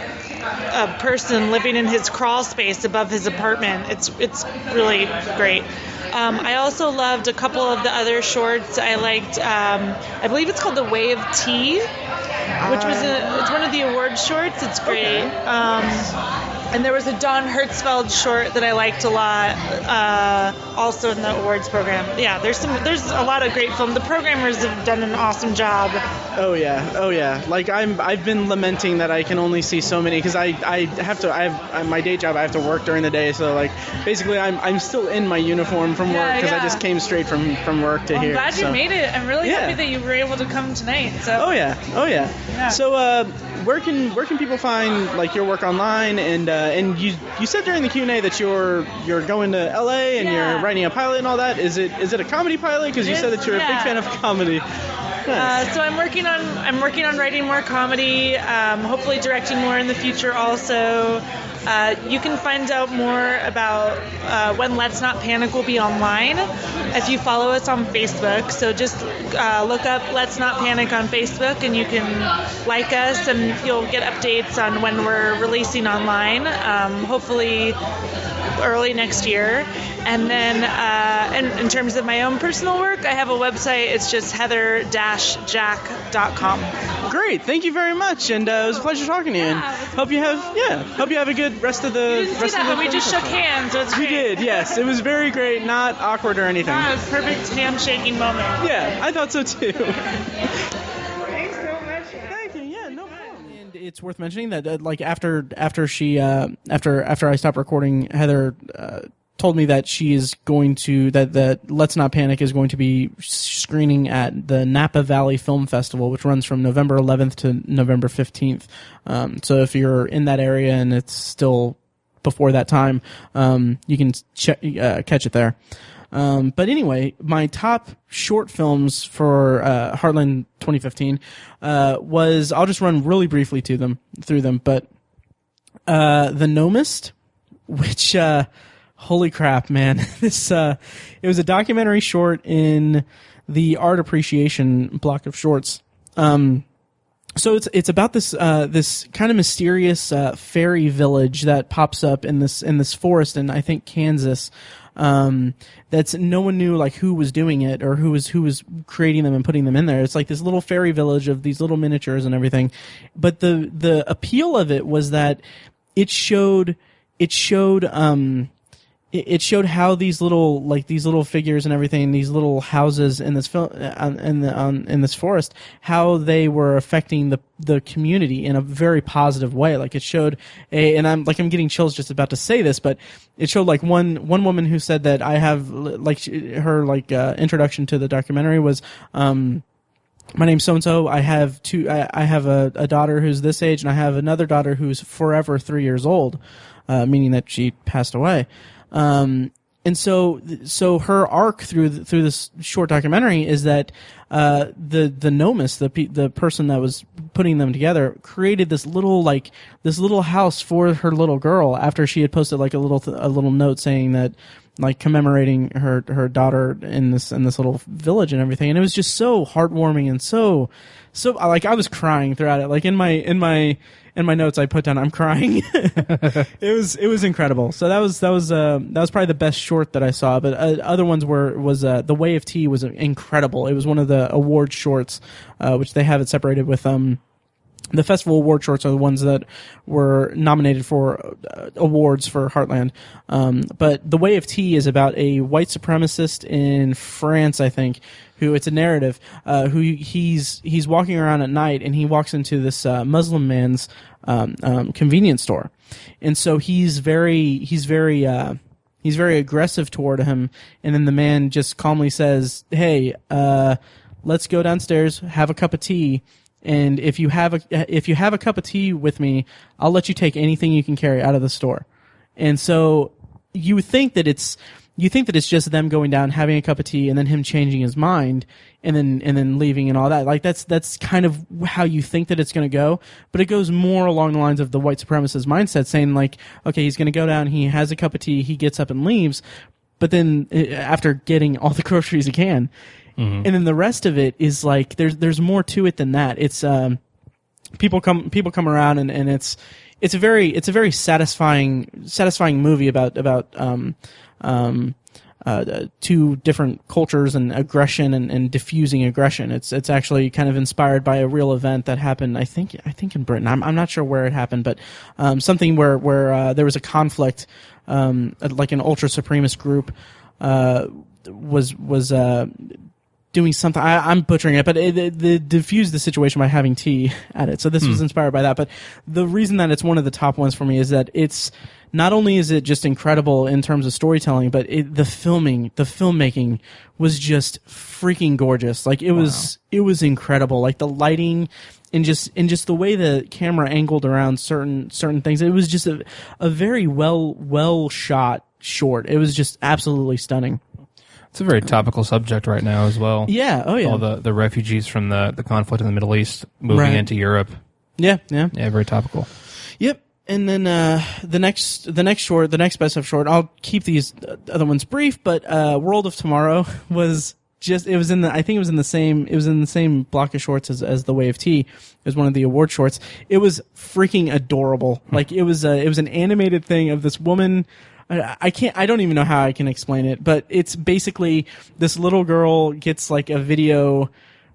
person living in his crawl space above his apartment. It's really great. I also loved a couple of the other shorts. I liked, I believe it's called The Way of Tea, which was it's one of the award shorts. It's great. Okay. And there was a Don Hertzfeld short that I liked a lot, also in the awards program. Yeah, there's a lot of great film. The programmers have done an awesome job. Oh yeah. Like I've been lamenting that I can only see so many because I have my day job. I have to work during the day, so like basically I'm still in my uniform from work because I just came straight from work to here. I'm glad you made it. I'm really happy that you were able to come tonight. So. Oh yeah. So where can people find like your work online and you said during the Q&A that you're going to LA and you're writing a pilot and all that. Is it a comedy pilot? Because you said that you're a big fan of comedy. Nice. So I'm working on writing more comedy. Hopefully directing more in the future also. You can find out more about when Let's Not Panic will be online if you follow us on Facebook. So just look up Let's Not Panic on Facebook and you can like us and you'll get updates on when we're releasing online. Hopefully early next year. And then in terms of my own personal work, I have a website. It's just heather-jack.com. Great, thank you very much, and it was a pleasure talking to you. And hope you have a good rest of the. You didn't see that, but we just shook hands. So it's great. We did, yes. It was very great, not awkward or anything. It was a perfect handshaking moment. Yeah, I thought so too. Thanks so much. Thank you. Yeah, no problem. And it's worth mentioning that after I stopped recording, Heather told me that she is going to that Let's Not Panic is going to be screening at the Napa Valley Film Festival, which runs from November 11th to November 15th. So if you're in that area and it's still before that time, you can catch it there. But anyway, my top short films for Heartland 2015 was, I'll just run really briefly through them. But The Gnomist, which holy crap, man! This it was a documentary short in the art appreciation block of shorts. So it's about this kind of mysterious fairy village that pops up in this forest in, I think, Kansas. That's no one knew like who was doing it or who was creating them and putting them in there. It's like this little fairy village of these little miniatures and everything. But the appeal of it was that it showed how these little figures and everything, these little houses in this in this forest, how they were affecting the community in a very positive way. Like it showed and I'm getting chills just about to say this, but it showed like one woman who said that I have her introduction to the documentary was, my name's so-and-so. I have a daughter who's this age, and I have another daughter who's forever 3 years old, meaning that she passed away. And so her arc through this short documentary is that the Gnomist, the person that was putting them together, created this little house for her little girl after she had posted like a little note saying that, like, commemorating her daughter in this little village and everything. And it was just so heartwarming and so like I was crying throughout it. Like in my notes I put down, I'm crying. It was incredible. So that was probably the best short that I saw. But other ones was The Way of Tea was incredible. It was one of the award shorts, which they have it separated with. The festival award shorts are the ones that were nominated for awards for Heartland. But The Way of Tea is about a white supremacist in France, I think, who, it's a narrative, who he's walking around at night and he walks into this Muslim man's convenience store. And so he's very aggressive toward him, and then the man just calmly says, "Hey, let's go downstairs, have a cup of tea. And if you have a cup of tea with me, I'll let you take anything you can carry out of the store." And so you think that it's just them going down, having a cup of tea, and then him changing his mind, and then leaving and all that. Like that's kind of how you think that it's going to go. But it goes more along the lines of the white supremacist mindset, saying like, okay, he's going to go down, he has a cup of tea, he gets up and leaves, but then after getting all the groceries he can. Mm-hmm. And then the rest of it is like there's more to it than that. It's people come around and it's a very satisfying movie about two different cultures and aggression and diffusing aggression. It's actually kind of inspired by a real event that happened, I think in Britain. I'm not sure where it happened, but something where there was a conflict, like an ultra supremacist group was doing something. I'm butchering it, but it diffused the situation by having tea at it. So this was inspired by that. But the reason that it's one of the top ones for me is that it's not only is it just incredible in terms of storytelling, but the filmmaking was just freaking gorgeous. Like it was incredible. Like the lighting and just the way the camera angled around certain things. It was just a very well shot short. It was just absolutely stunning. It's a very topical subject right now as well. Yeah, oh yeah. All the refugees from the conflict in the Middle East moving into Europe. Yeah. Yeah, very topical. Yep. And then the next best of short, I'll keep these other ones brief, but World of Tomorrow was in the same block of shorts as The Way of Tea. It was one of the award shorts. It was freaking adorable. Like it was an animated thing of this woman I don't even know how I can explain it, but it's basically this little girl gets like a video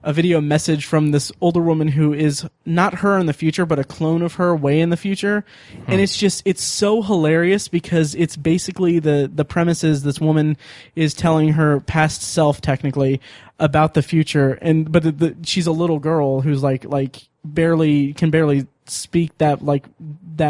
message from this older woman who is not her in the future, but a clone of her way in the future. And it's so hilarious because it's basically the premise is this woman is telling her past self technically about the future. But she's a little girl who's like can barely speak that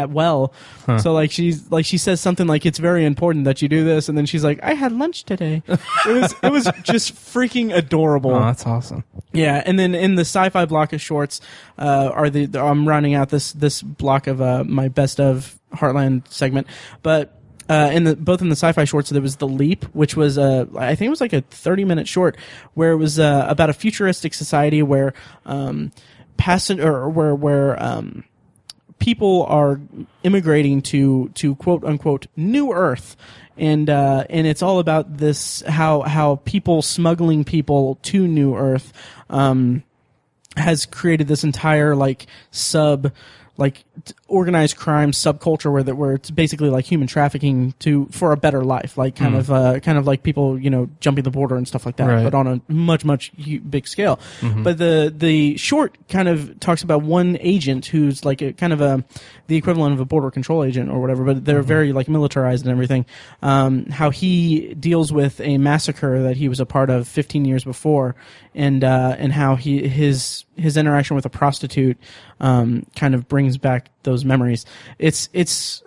well. So she says something like, it's very important that you do this, and then she's like, I had lunch today. It was just freaking adorable. Oh, that's awesome. Yeah, and then in the sci-fi block of shorts I'm rounding out this block of my best of Heartland segment, but both in the sci-fi shorts, there was The Leap, which was I think it was like a 30-minute short where it was about a futuristic society where people are immigrating to quote unquote New Earth, and it's all about this how people smuggling people to New Earth has created this entire organized crime subculture where it's basically like human trafficking for a better life, kind of like people jumping the border and stuff like that, right. But on a much big scale. But the short kind of talks about one agent who's like the equivalent of a border control agent or whatever, but they're very like militarized and everything. How he deals with a massacre that he was a part of 15 years before, and how his interaction with a prostitute kind of brings back those memories. It's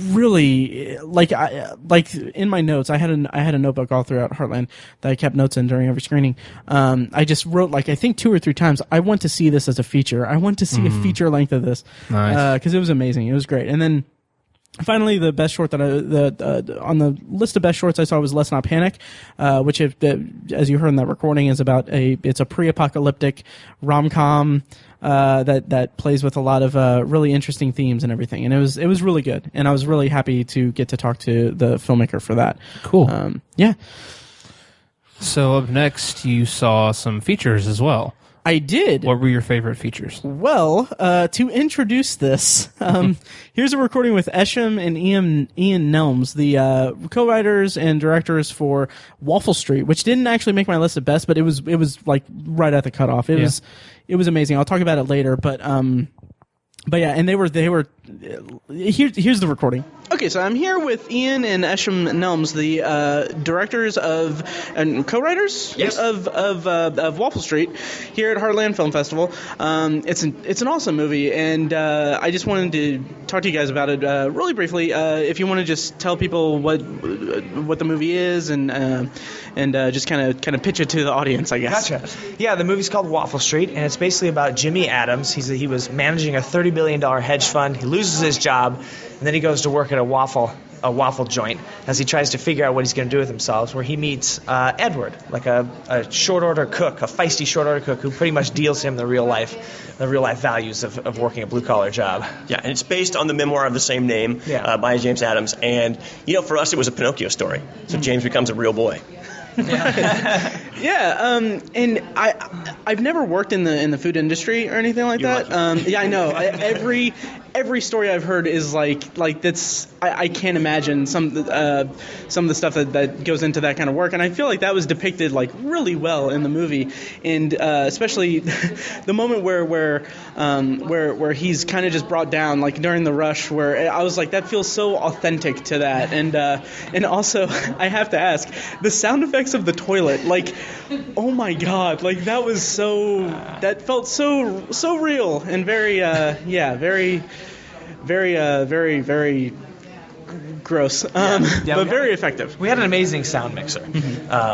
really like in my notes. I had a notebook all throughout Heartland that I kept notes in during every screening. I just wrote I think 2 or 3 times, I want to see this as a feature. I want to see a feature length of this. Nice. 'Cause it was amazing. It was great. And then finally, the best short that on the list of best shorts I saw was Let's Not Panic, which, as you heard in that recording, is about it's a pre-apocalyptic rom-com that plays with a lot of really interesting themes and everything, and it was really good, and I was really happy to get to talk to the filmmaker for that. Cool. Yeah. So up next, you saw some features as well. I did. What were your favorite features? Well, to introduce this, here's a recording with Eshom and Ian Nelms, the co-writers and directors for Waffle Street, which didn't actually make my list of best, but it was like right at the cutoff. It was amazing. I'll talk about it later, but yeah, and they were here's the recording. Okay, so I'm here with Ian and Eshom Nelms, the directors and co-writers of Waffle Street here at Heartland Film Festival. It's an awesome movie, and I just wanted to talk to you guys about it really briefly. If you want to just tell people what the movie is and just kind of pitch it to the audience, I guess. Gotcha. Yeah, the movie's called Waffle Street, and it's basically about Jimmy Adams. He was managing a $30 billion hedge fund. He loses his job, and then he goes to work at a waffle joint as he tries to figure out what he's going to do with himself, where he meets Edward, like a short order cook, a feisty short order cook who pretty much deals him the real life values of working a blue collar job. Yeah, and it's based on the memoir of the same name by James Adams, and for us it was a Pinocchio story. So James becomes a real boy. Yeah, and I've never worked in the food industry or anything like that. Yeah, I know. Every story I've heard is like that's I can't imagine some of the stuff that goes into that kind of work, and I feel like that was depicted like really well in the movie, and especially the moment where he's kind of just brought down like during the rush, where I was like, that feels so authentic to that, and also I have to ask, the sound effects of the toilet, like, oh my god, like that felt so real and very very gross, but very effective. We had an amazing sound mixer.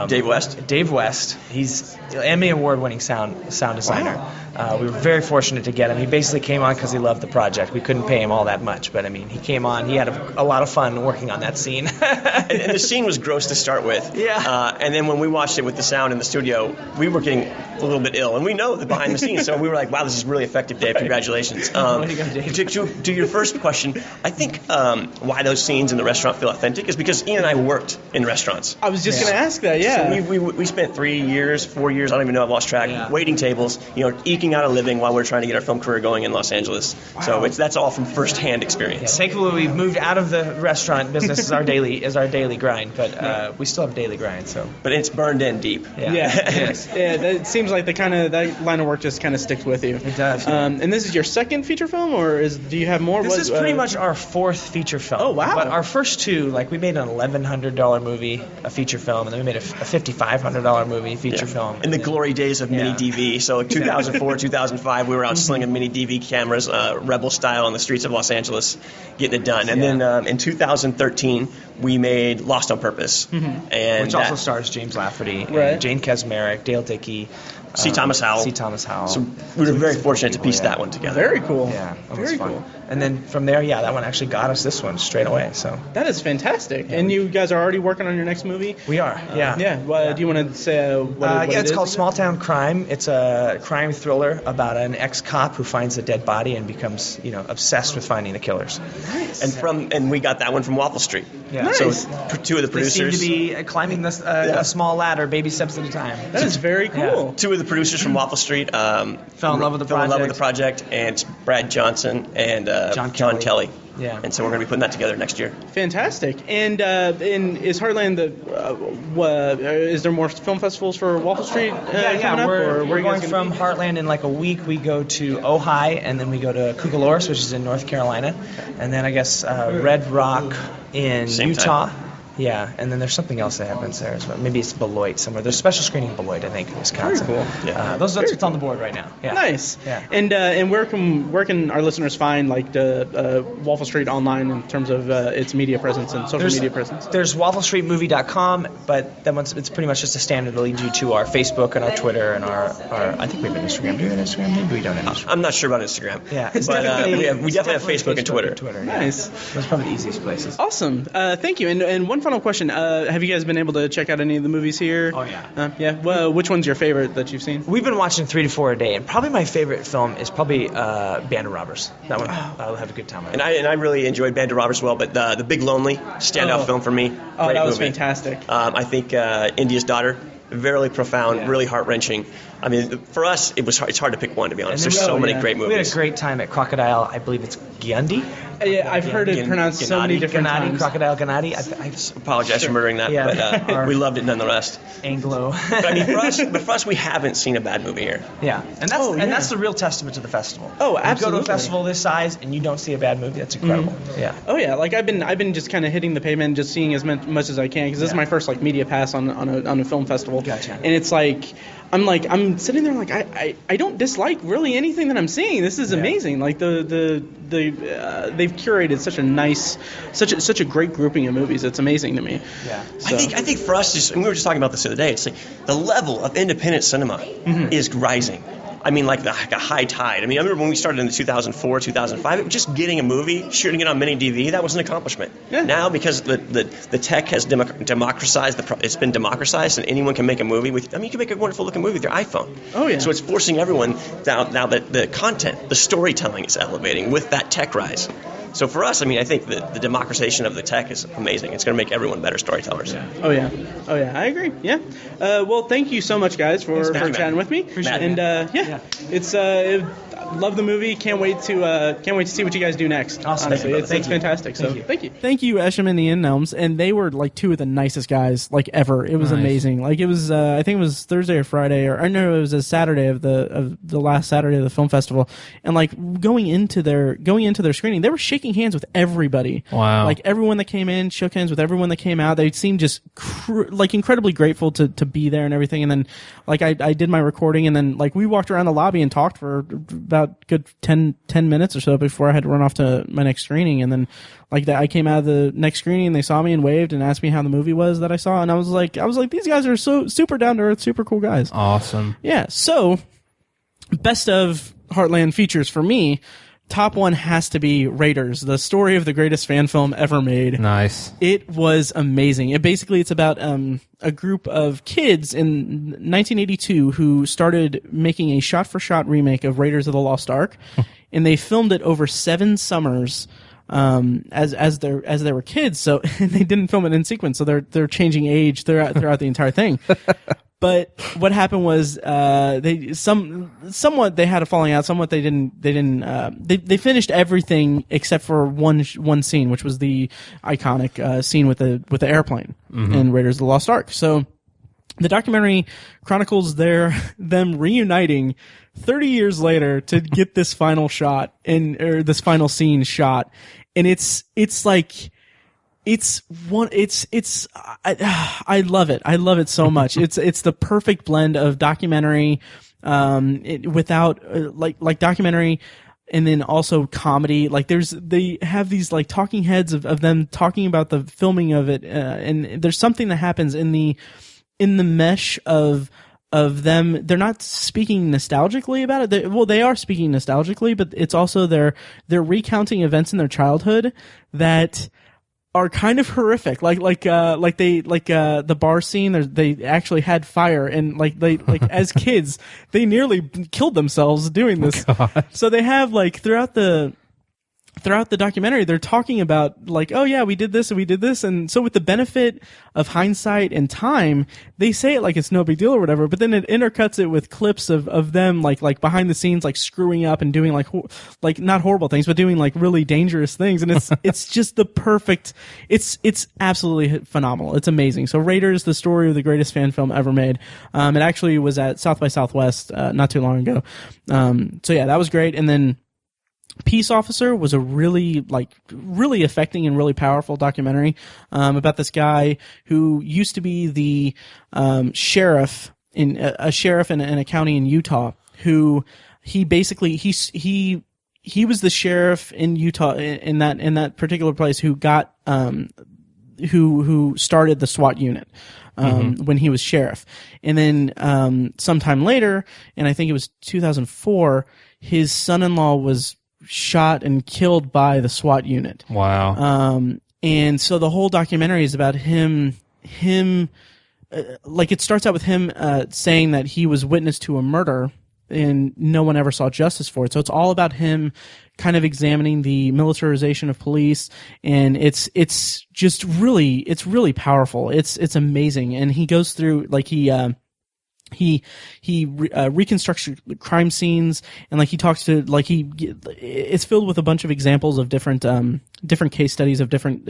Dave West. Dave West. He's Emmy Award-winning sound designer. Wow. We were very fortunate to get him. He basically came on because he loved the project. We couldn't pay him all that much, but I mean, he came on. He had a lot of fun working on that scene. and the scene was gross to start with. Yeah. And then when we watched it with the sound in the studio, we were getting a little bit ill, and we know the behind the scenes, so we were like, "Wow, this is really effective, Dave. Congratulations." Way to go, Dave. To your first question, I think why those scenes in the restaurant feel authentic is because Ian and I worked in restaurants. I was just going to ask that, yeah. So we spent 3 years, 4 years, I don't even know, I've lost track, waiting tables, eking out a living while we're trying to get our film career going in Los Angeles. Wow. So that's all from first-hand experience. Thankfully, we've moved out of the restaurant business as our daily grind, but we still have daily grind. So, but it's burned in deep. It seems like that line of work just kind of sticks with you. It does. And this is your second feature film, or do you have more? This is pretty much our fourth feature film. Oh wow! But our first two, we made an $1,100 movie, a feature film, and then we made a $5,500 movie, feature film. In the glory days of mini DV, so 2004, 2005, we were out slinging mini DV cameras, rebel style, on the streets of Los Angeles, getting it done. And then in 2013, we made Lost on Purpose, and which also stars James Lafferty, Jane Kaczmarek, Dale Dickey. C. Thomas Howell. So we were very fortunate to piece that one together. Very cool. Yeah, that was fun. Cool. And then from there, that one actually got us this one straight away. So that is fantastic. Yeah. And you guys are already working on your next movie? We are. Well, do you want to say what it it's is? called Small Town Crime. It's a crime thriller about an ex-cop who finds a dead body and becomes, obsessed with finding the killers. Nice. And we got that one from Waffle Street. Yeah. Nice. So two of the producers seem to be climbing a small ladder, baby steps at a time. That is very cool. Yeah. Two of the producers from Waffle Street fell in love with the project, and it's Brad Johnson and John Kelly. Yeah. And so we're going to be putting that together next year. Fantastic. And is Heartland is there more film festivals for Waffle Street coming up? We're going from Heartland in a week. We go to Ojai, and then we go to Cucalouros, which is in North Carolina, and then I guess Red Rock in Utah. Time. Yeah, and then there's something else that happens there as well. Maybe it's Beloit somewhere. There's a special screening in Beloit, I think, in Wisconsin. Very cool. Yeah. That's what's on the board right now. Yeah. Nice. Yeah. And where can our listeners find the Waffle Street online in terms of its media presence and social media presence? There's wafflestreetmovie.com, but then it's pretty much just a standard that leads you to our Facebook and our Twitter and our I think we have an Instagram. Do we have an Instagram? Maybe we don't have an Instagram. I'm not sure about Instagram. Yeah. But we definitely have Facebook and Twitter. Nice. Those are probably the easiest places. Awesome. Thank you. And one final question. Have you guys been able to check out any of the movies here? Oh, yeah. Yeah? Well, which one's your favorite that you've seen? We've been watching 3 to 4 a day, and probably my favorite film is probably Band of Robbers. That one, I'll have a good time with. And I really enjoyed Band of Robbers as well, but The Big Lonely, standout film for me. Oh, that was movie. Fantastic. I think India's Daughter, very profound, really heart-wrenching. I mean, for us, it's hard to pick one, to be honest. There's so many great movies. We had a great time at Crocodile. I believe it's Gandhi. Yeah, I've heard it pronounced so many different times. Crocodile Gennady. I apologize for murdering that, but we loved it nonetheless. Anglo. But I mean, for us, we haven't seen a bad movie here. Yeah, and that's the real testament to the festival. Oh, absolutely. You go to a festival this size and you don't see a bad movie. That's incredible. Mm-hmm. Yeah. Oh yeah, I've been just kind of hitting the pavement, and just seeing as much as I can, because this is my first media pass on a film festival. Gotcha. And it's I'm sitting there I don't dislike really anything that I'm seeing. This is amazing. They've curated such a great grouping of movies. It's amazing to me. Yeah. So. I think for us, and we were just talking about this the other day, it's the level of independent cinema is rising. I mean, like a high tide. I mean, I remember when we started in 2004, 2005, it was just getting a movie, shooting it on mini DV, that was an accomplishment. Yeah. Now, because the tech has democratized, it's been democratized, and anyone can make a movie you can make a wonderful looking movie with your iPhone. Oh, yeah. So it's forcing everyone now that the content, the storytelling is elevating with that tech rise. So for us, I think the democratization of the tech is amazing. It's going to make everyone better storytellers. Yeah. Oh yeah, I agree. Yeah. Well, thank you so much, guys, for chatting with me. Appreciate it. And it's love the movie. Can't wait to see what you guys do next. Awesome. Honestly, it's fantastic. So thank you. Thank you, Eshom and Ian Nelms, and they were two of the nicest guys ever. It was amazing. It was I think it was Thursday or Friday, or no, it was a Saturday of the last Saturday of the film festival, and going into their screening, they were shaking hands with everybody. Wow. Everyone that came in shook hands with everyone that came out. They seemed just incredibly grateful to be there and everything. And then I did my recording, and then we walked around the lobby and talked for about good 10 minutes or so before I had to run off to my next screening. And then I came out of the next screening and they saw me and waved and asked me how the movie was that I saw, and I was like these guys are so super down to earth, super cool guys. Awesome. Yeah. So best of Heartland features for me. Top one has to be Raiders, the story of the greatest fan film ever made. Nice. It was amazing. It's about a group of kids in 1982 who started making a shot-for-shot remake of Raiders of the Lost Ark, and they filmed it over 7 summers as they were kids. So they didn't film it in sequence. So they're changing age throughout the entire thing. But what happened was somewhat they had a falling out. Somewhat they finished everything except for one scene, which was the iconic scene with the airplane in Raiders of the Lost Ark. So the documentary chronicles them reuniting 30 years later to get this final shot or this final scene shot, and I love it. I love it so much. It's the perfect blend of documentary, without like documentary, and then also comedy. Like they have these like talking heads of them talking about the filming of it, and there's something that happens in the mesh of them. They're not speaking nostalgically about it. They are speaking nostalgically, but it's also they're recounting events in their childhood that are kind of horrific. The bar scene, they actually had fire, and as kids, they nearly killed themselves doing this. God. So they have throughout the documentary, they're talking about oh yeah, we did this and we did this. And so with the benefit of hindsight and time, they say it like it's no big deal or whatever, but then it intercuts it with clips of them like behind the scenes, screwing up and doing not horrible things, but doing really dangerous things. And it's just the perfect, it's absolutely phenomenal. It's amazing. So Raiders, the story of the greatest fan film ever made. It actually was at South by Southwest, not too long ago. So yeah, that was great. And then Peace Officer was a really affecting and really powerful documentary about this guy who used to be the sheriff in a county in Utah. Who he basically he was the sheriff in Utah in that particular place who got who started the SWAT unit when he was sheriff, and then sometime later, and I think it was 2004, his son-in-law was shot and killed by the SWAT unit. Wow. And so the whole documentary is about him it starts out with him saying that he was witness to a murder and no one ever saw justice for it. So it's all about him kind of examining the militarization of police, and it's really powerful. It's amazing. And he goes through he reconstructs crime scenes, and he talks to it's filled with a bunch of examples of different case studies of different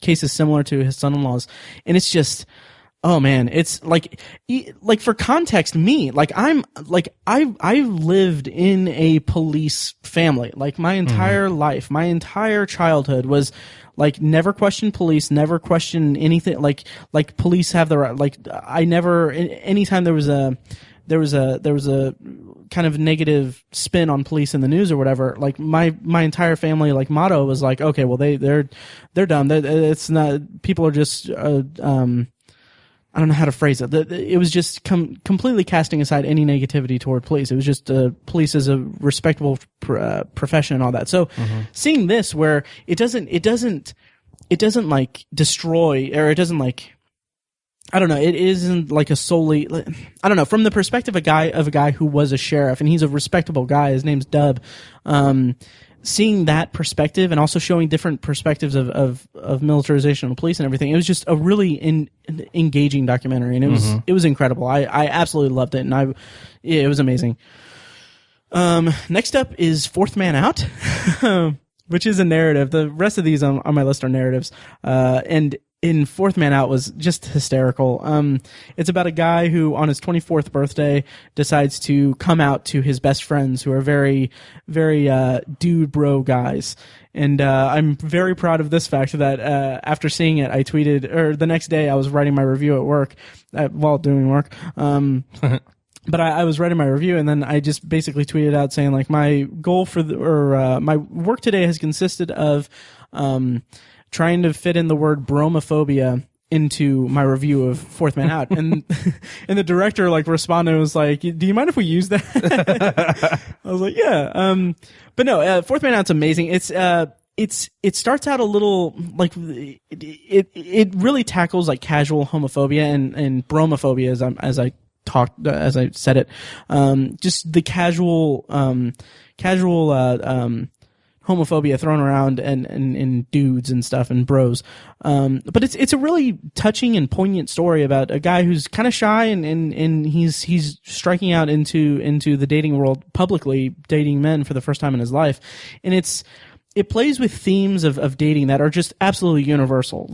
cases similar to his son-in-law's, and it's just, oh man, it's for context, I've lived in a police family. My entire life, my entire childhood was never questioned police, never questioned anything. Police have the right. I never. Anytime there was a kind of negative spin on police in the news or whatever, my entire family motto was okay, well they're dumb. It's not. People are just. I don't know how to phrase it. It was just completely casting aside any negativity toward police. It was just police is a respectable profession and all that. So seeing this where it doesn't destroy, or it doesn't I don't know. It isn't a solely, I don't know, from the perspective of a guy who was a sheriff, and he's a respectable guy. His name's Dub. Seeing that perspective and also showing different perspectives of militarization of the police and everything, it was just a really engaging documentary, and it was incredible. I absolutely loved it, and it was amazing. Next up is Fourth Man Out, which is a narrative. The rest of these on my list are narratives, and in Fourth Man Out was just hysterical. It's about a guy who on his 24th birthday decides to come out to his best friends, who are very, very dude bro guys. And I'm very proud of this fact that after seeing it, I tweeted, or the next day I was writing my review at work, while doing work. But I was writing my review, and then I just basically tweeted out saying my goal for my work today has consisted of trying to fit in the word bromophobia into my review of Fourth Man Out, and the director responded and was like, "Do you mind if we use that?" I was like, "Yeah." But no, Fourth Man Out's amazing. It starts out a little it really tackles casual homophobia and bromophobia as I said it. Just the casual homophobia thrown around and dudes and stuff and bros. But it's a really touching and poignant story about a guy who's kind of shy and he's striking out into the dating world publicly, dating men for the first time in his life. And it plays with themes of dating that are just absolutely universal.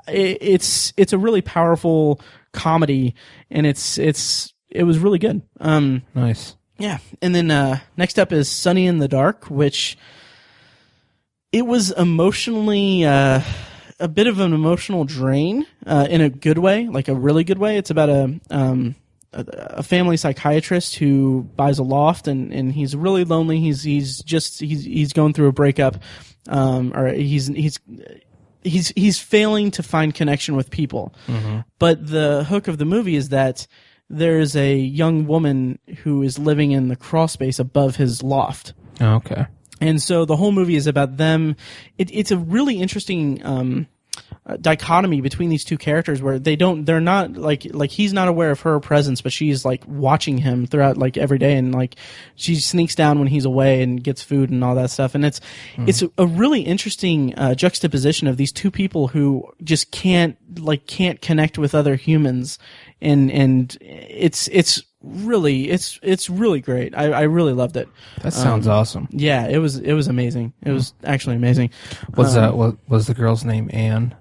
It's a really powerful comedy, and it was really good. Nice. Yeah. And then next up is Sunny in the Dark, which it was emotionally a bit of an emotional drain in a good way, like a really good way. It's about a family psychiatrist who buys a loft, and he's really lonely. He's going through a breakup, or he's failing to find connection with people. Mm-hmm. But the hook of the movie is that there's a young woman who is living in the crawl space above his loft. Oh, okay. And so the whole movie is about them. It's a really interesting dichotomy between these two characters where they're not like he's not aware of her presence, but she's like watching him throughout like every day, and like she sneaks down when he's away and gets food and all that stuff. And it's a really interesting juxtaposition of these two people who just can't connect with other humans, and it's really great. I really loved it. That sounds awesome. Yeah, it was amazing. It was actually amazing. Was the girl's name Anne?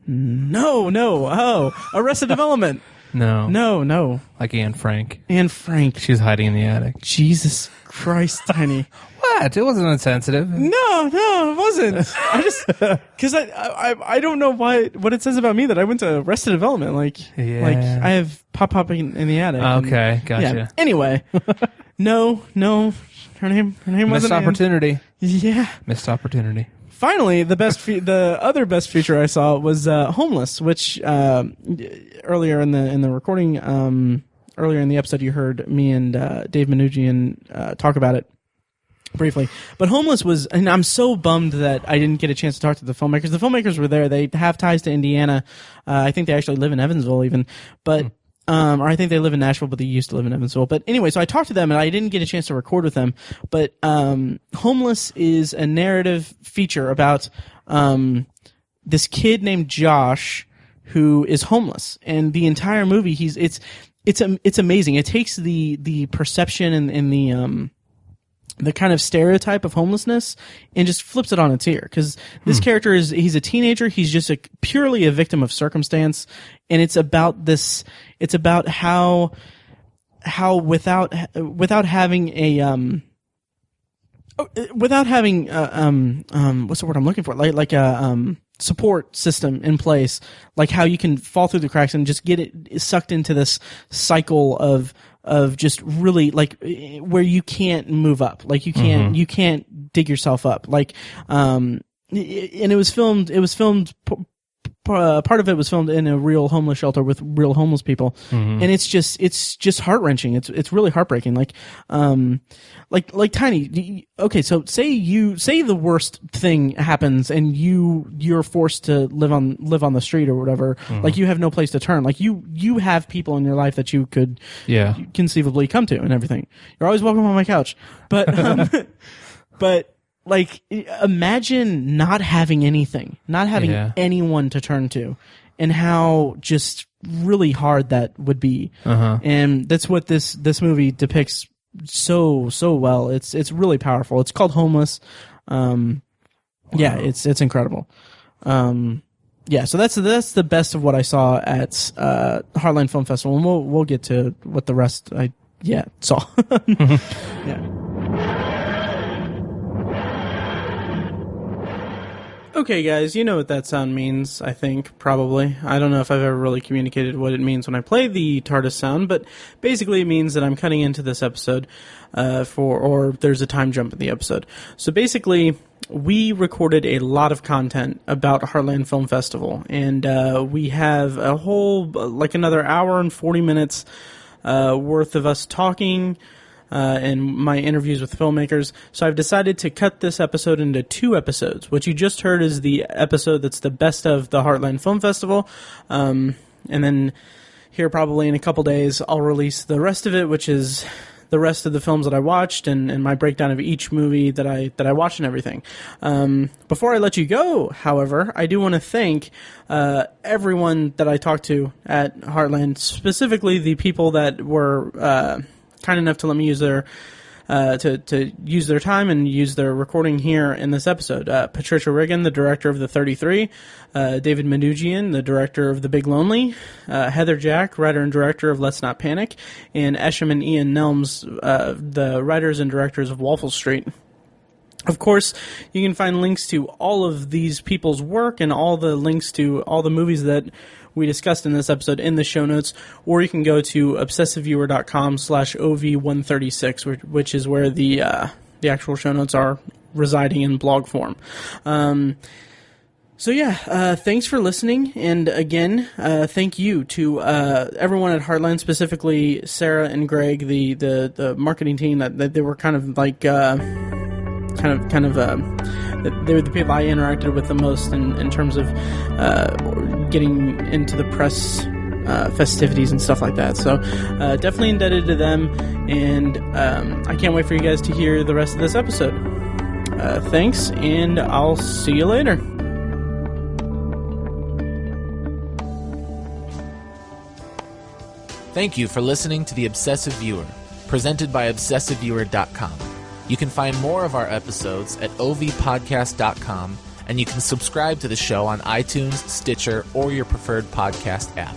No. Oh, Arrested Development. No. Like Anne Frank. Anne Frank. She was hiding in the attic. Jesus Christ, Tiny. What? It wasn't insensitive. No, it wasn't. I just because I don't know what it says about me that I went to Arrested Development. Like I have Pop in the attic. Okay, gotcha. Yeah. Anyway, no. Her name wasn't Missed opportunity. Anne. Yeah, missed opportunity. Finally, the other best feature I saw was Homeless, which earlier in the recording, earlier in the episode, you heard me and Dave Manougian talk about it briefly. But Homeless was, and I'm so bummed that I didn't get a chance to talk to the filmmakers. The filmmakers were there. They have ties to Indiana. I think they actually live in Evansville even, but. Or I think they live in Nashville, but they used to live in Evansville. But anyway, so I talked to them, and I didn't get a chance to record with them. But Homeless is a narrative feature about this kid named Josh who is homeless, and the entire movie it's amazing. It takes the perception and the kind of stereotype of homelessness and just flips it on its ear. Because this character he's a teenager. He's just purely a victim of circumstance. And it's about how without having what's the word I'm looking for? Like a support system in place, like how you can fall through the cracks and just get it sucked into this cycle of just really like where you can't move up, like you can't dig yourself up, like and it was filmed part of it was filmed in a real homeless shelter with real homeless people, and it's just heart wrenching. It's really heartbreaking. Like Tiny. Okay, so say the worst thing happens and you're forced to live on the street or whatever. Like you have no place to turn. Like you have people in your life that you could conceivably come to and everything. You're always welcome on my couch, but but. Like, imagine not having anything, not having anyone to turn to, and how just really hard that would be. And that's what this movie depicts so well. It's really powerful. It's called Homeless. Yeah, it's incredible. Yeah, so that's the best of what I saw at Heartland Film Festival, and we'll get to what the rest I saw. Yeah. Okay, guys, you know what that sound means, I think, probably. I don't know if I've ever really communicated what it means when I play the TARDIS sound, but basically it means that I'm cutting into this episode or there's a time jump in the episode. So basically, we recorded a lot of content about Heartland Film Festival, and we have a whole, like another hour and 40 minutes worth of us talking and my interviews with filmmakers. So I've decided to cut this episode into 2 episodes. What you just heard is the episode that's the best of the Heartland Film Festival. And then here probably in a couple days I'll release the rest of it, which is the rest of the films that I watched and my breakdown of each movie that I watched and everything. Before I let you go, however, I do want to thank everyone that I talked to at Heartland, specifically the people that were kind enough to let me use their to use their time and use their recording here in this episode. Patricia Riggen, the director of The 33, David Manougian, the director of The Big Lonely, Heather Jack, writer and director of Let's Not Panic, and Eshom and Ian Nelms, the writers and directors of Waffle Street. Of course, you can find links to all of these people's work and all the links to all the movies that we discussed in this episode in the show notes, or you can go to obsessiveviewer.com/OV136, which is where the actual show notes are residing in blog form. Thanks for listening, and again, thank you to everyone at Heartland, specifically Sarah and Greg, the marketing team that they were kind of like they were the people I interacted with the most in terms of getting into the press festivities and stuff like that. So definitely indebted to them, and I can't wait for you guys to hear the rest of this episode. Thanks, and I'll see you later. Thank you for listening to The Obsessive Viewer, presented by ObsessiveViewer.com. You can find more of our episodes at ovpodcast.com, and you can subscribe to the show on iTunes, Stitcher, or your preferred podcast app.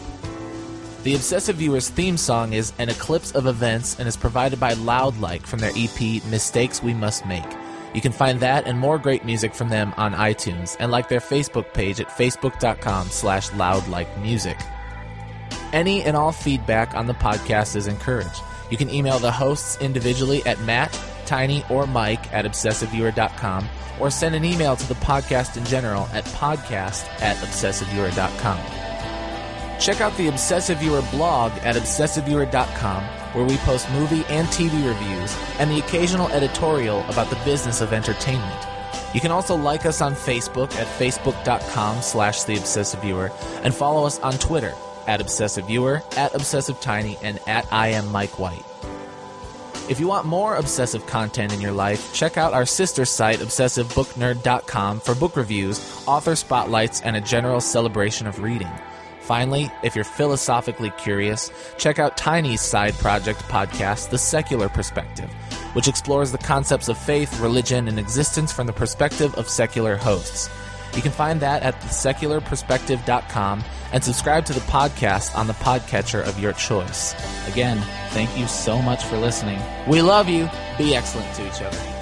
The Obsessive Viewer's theme song is An Eclipse of Events and is provided by Loudlike from their EP Mistakes We Must Make. You can find that and more great music from them on iTunes, and like their Facebook page at facebook.com/loudlikemusic. Any and all feedback on the podcast is encouraged. You can email the hosts individually at Matt, Tiny, or Mike at ObsessiveViewer.com, or send an email to the podcast in general at podcast@ObsessiveViewer.com. Check out the Obsessive Viewer blog at ObsessiveViewer.com, where we post movie and TV reviews and the occasional editorial about the business of entertainment. You can also like us on Facebook at Facebook.com/TheObsessiveViewer, and follow us on Twitter at ObsessiveViewer, at ObsessiveTiny, and at IamMikeWhite. If you want more obsessive content in your life, check out our sister site, ObsessiveBookNerd.com, for book reviews, author spotlights, and a general celebration of reading. Finally, if you're philosophically curious, check out Tiny's side project podcast, The Secular Perspective, which explores the concepts of faith, religion, and existence from the perspective of secular hosts. You can find that at thesecularperspective.com and subscribe to the podcast on the podcatcher of your choice. Again, thank you so much for listening. We love you. Be excellent to each other.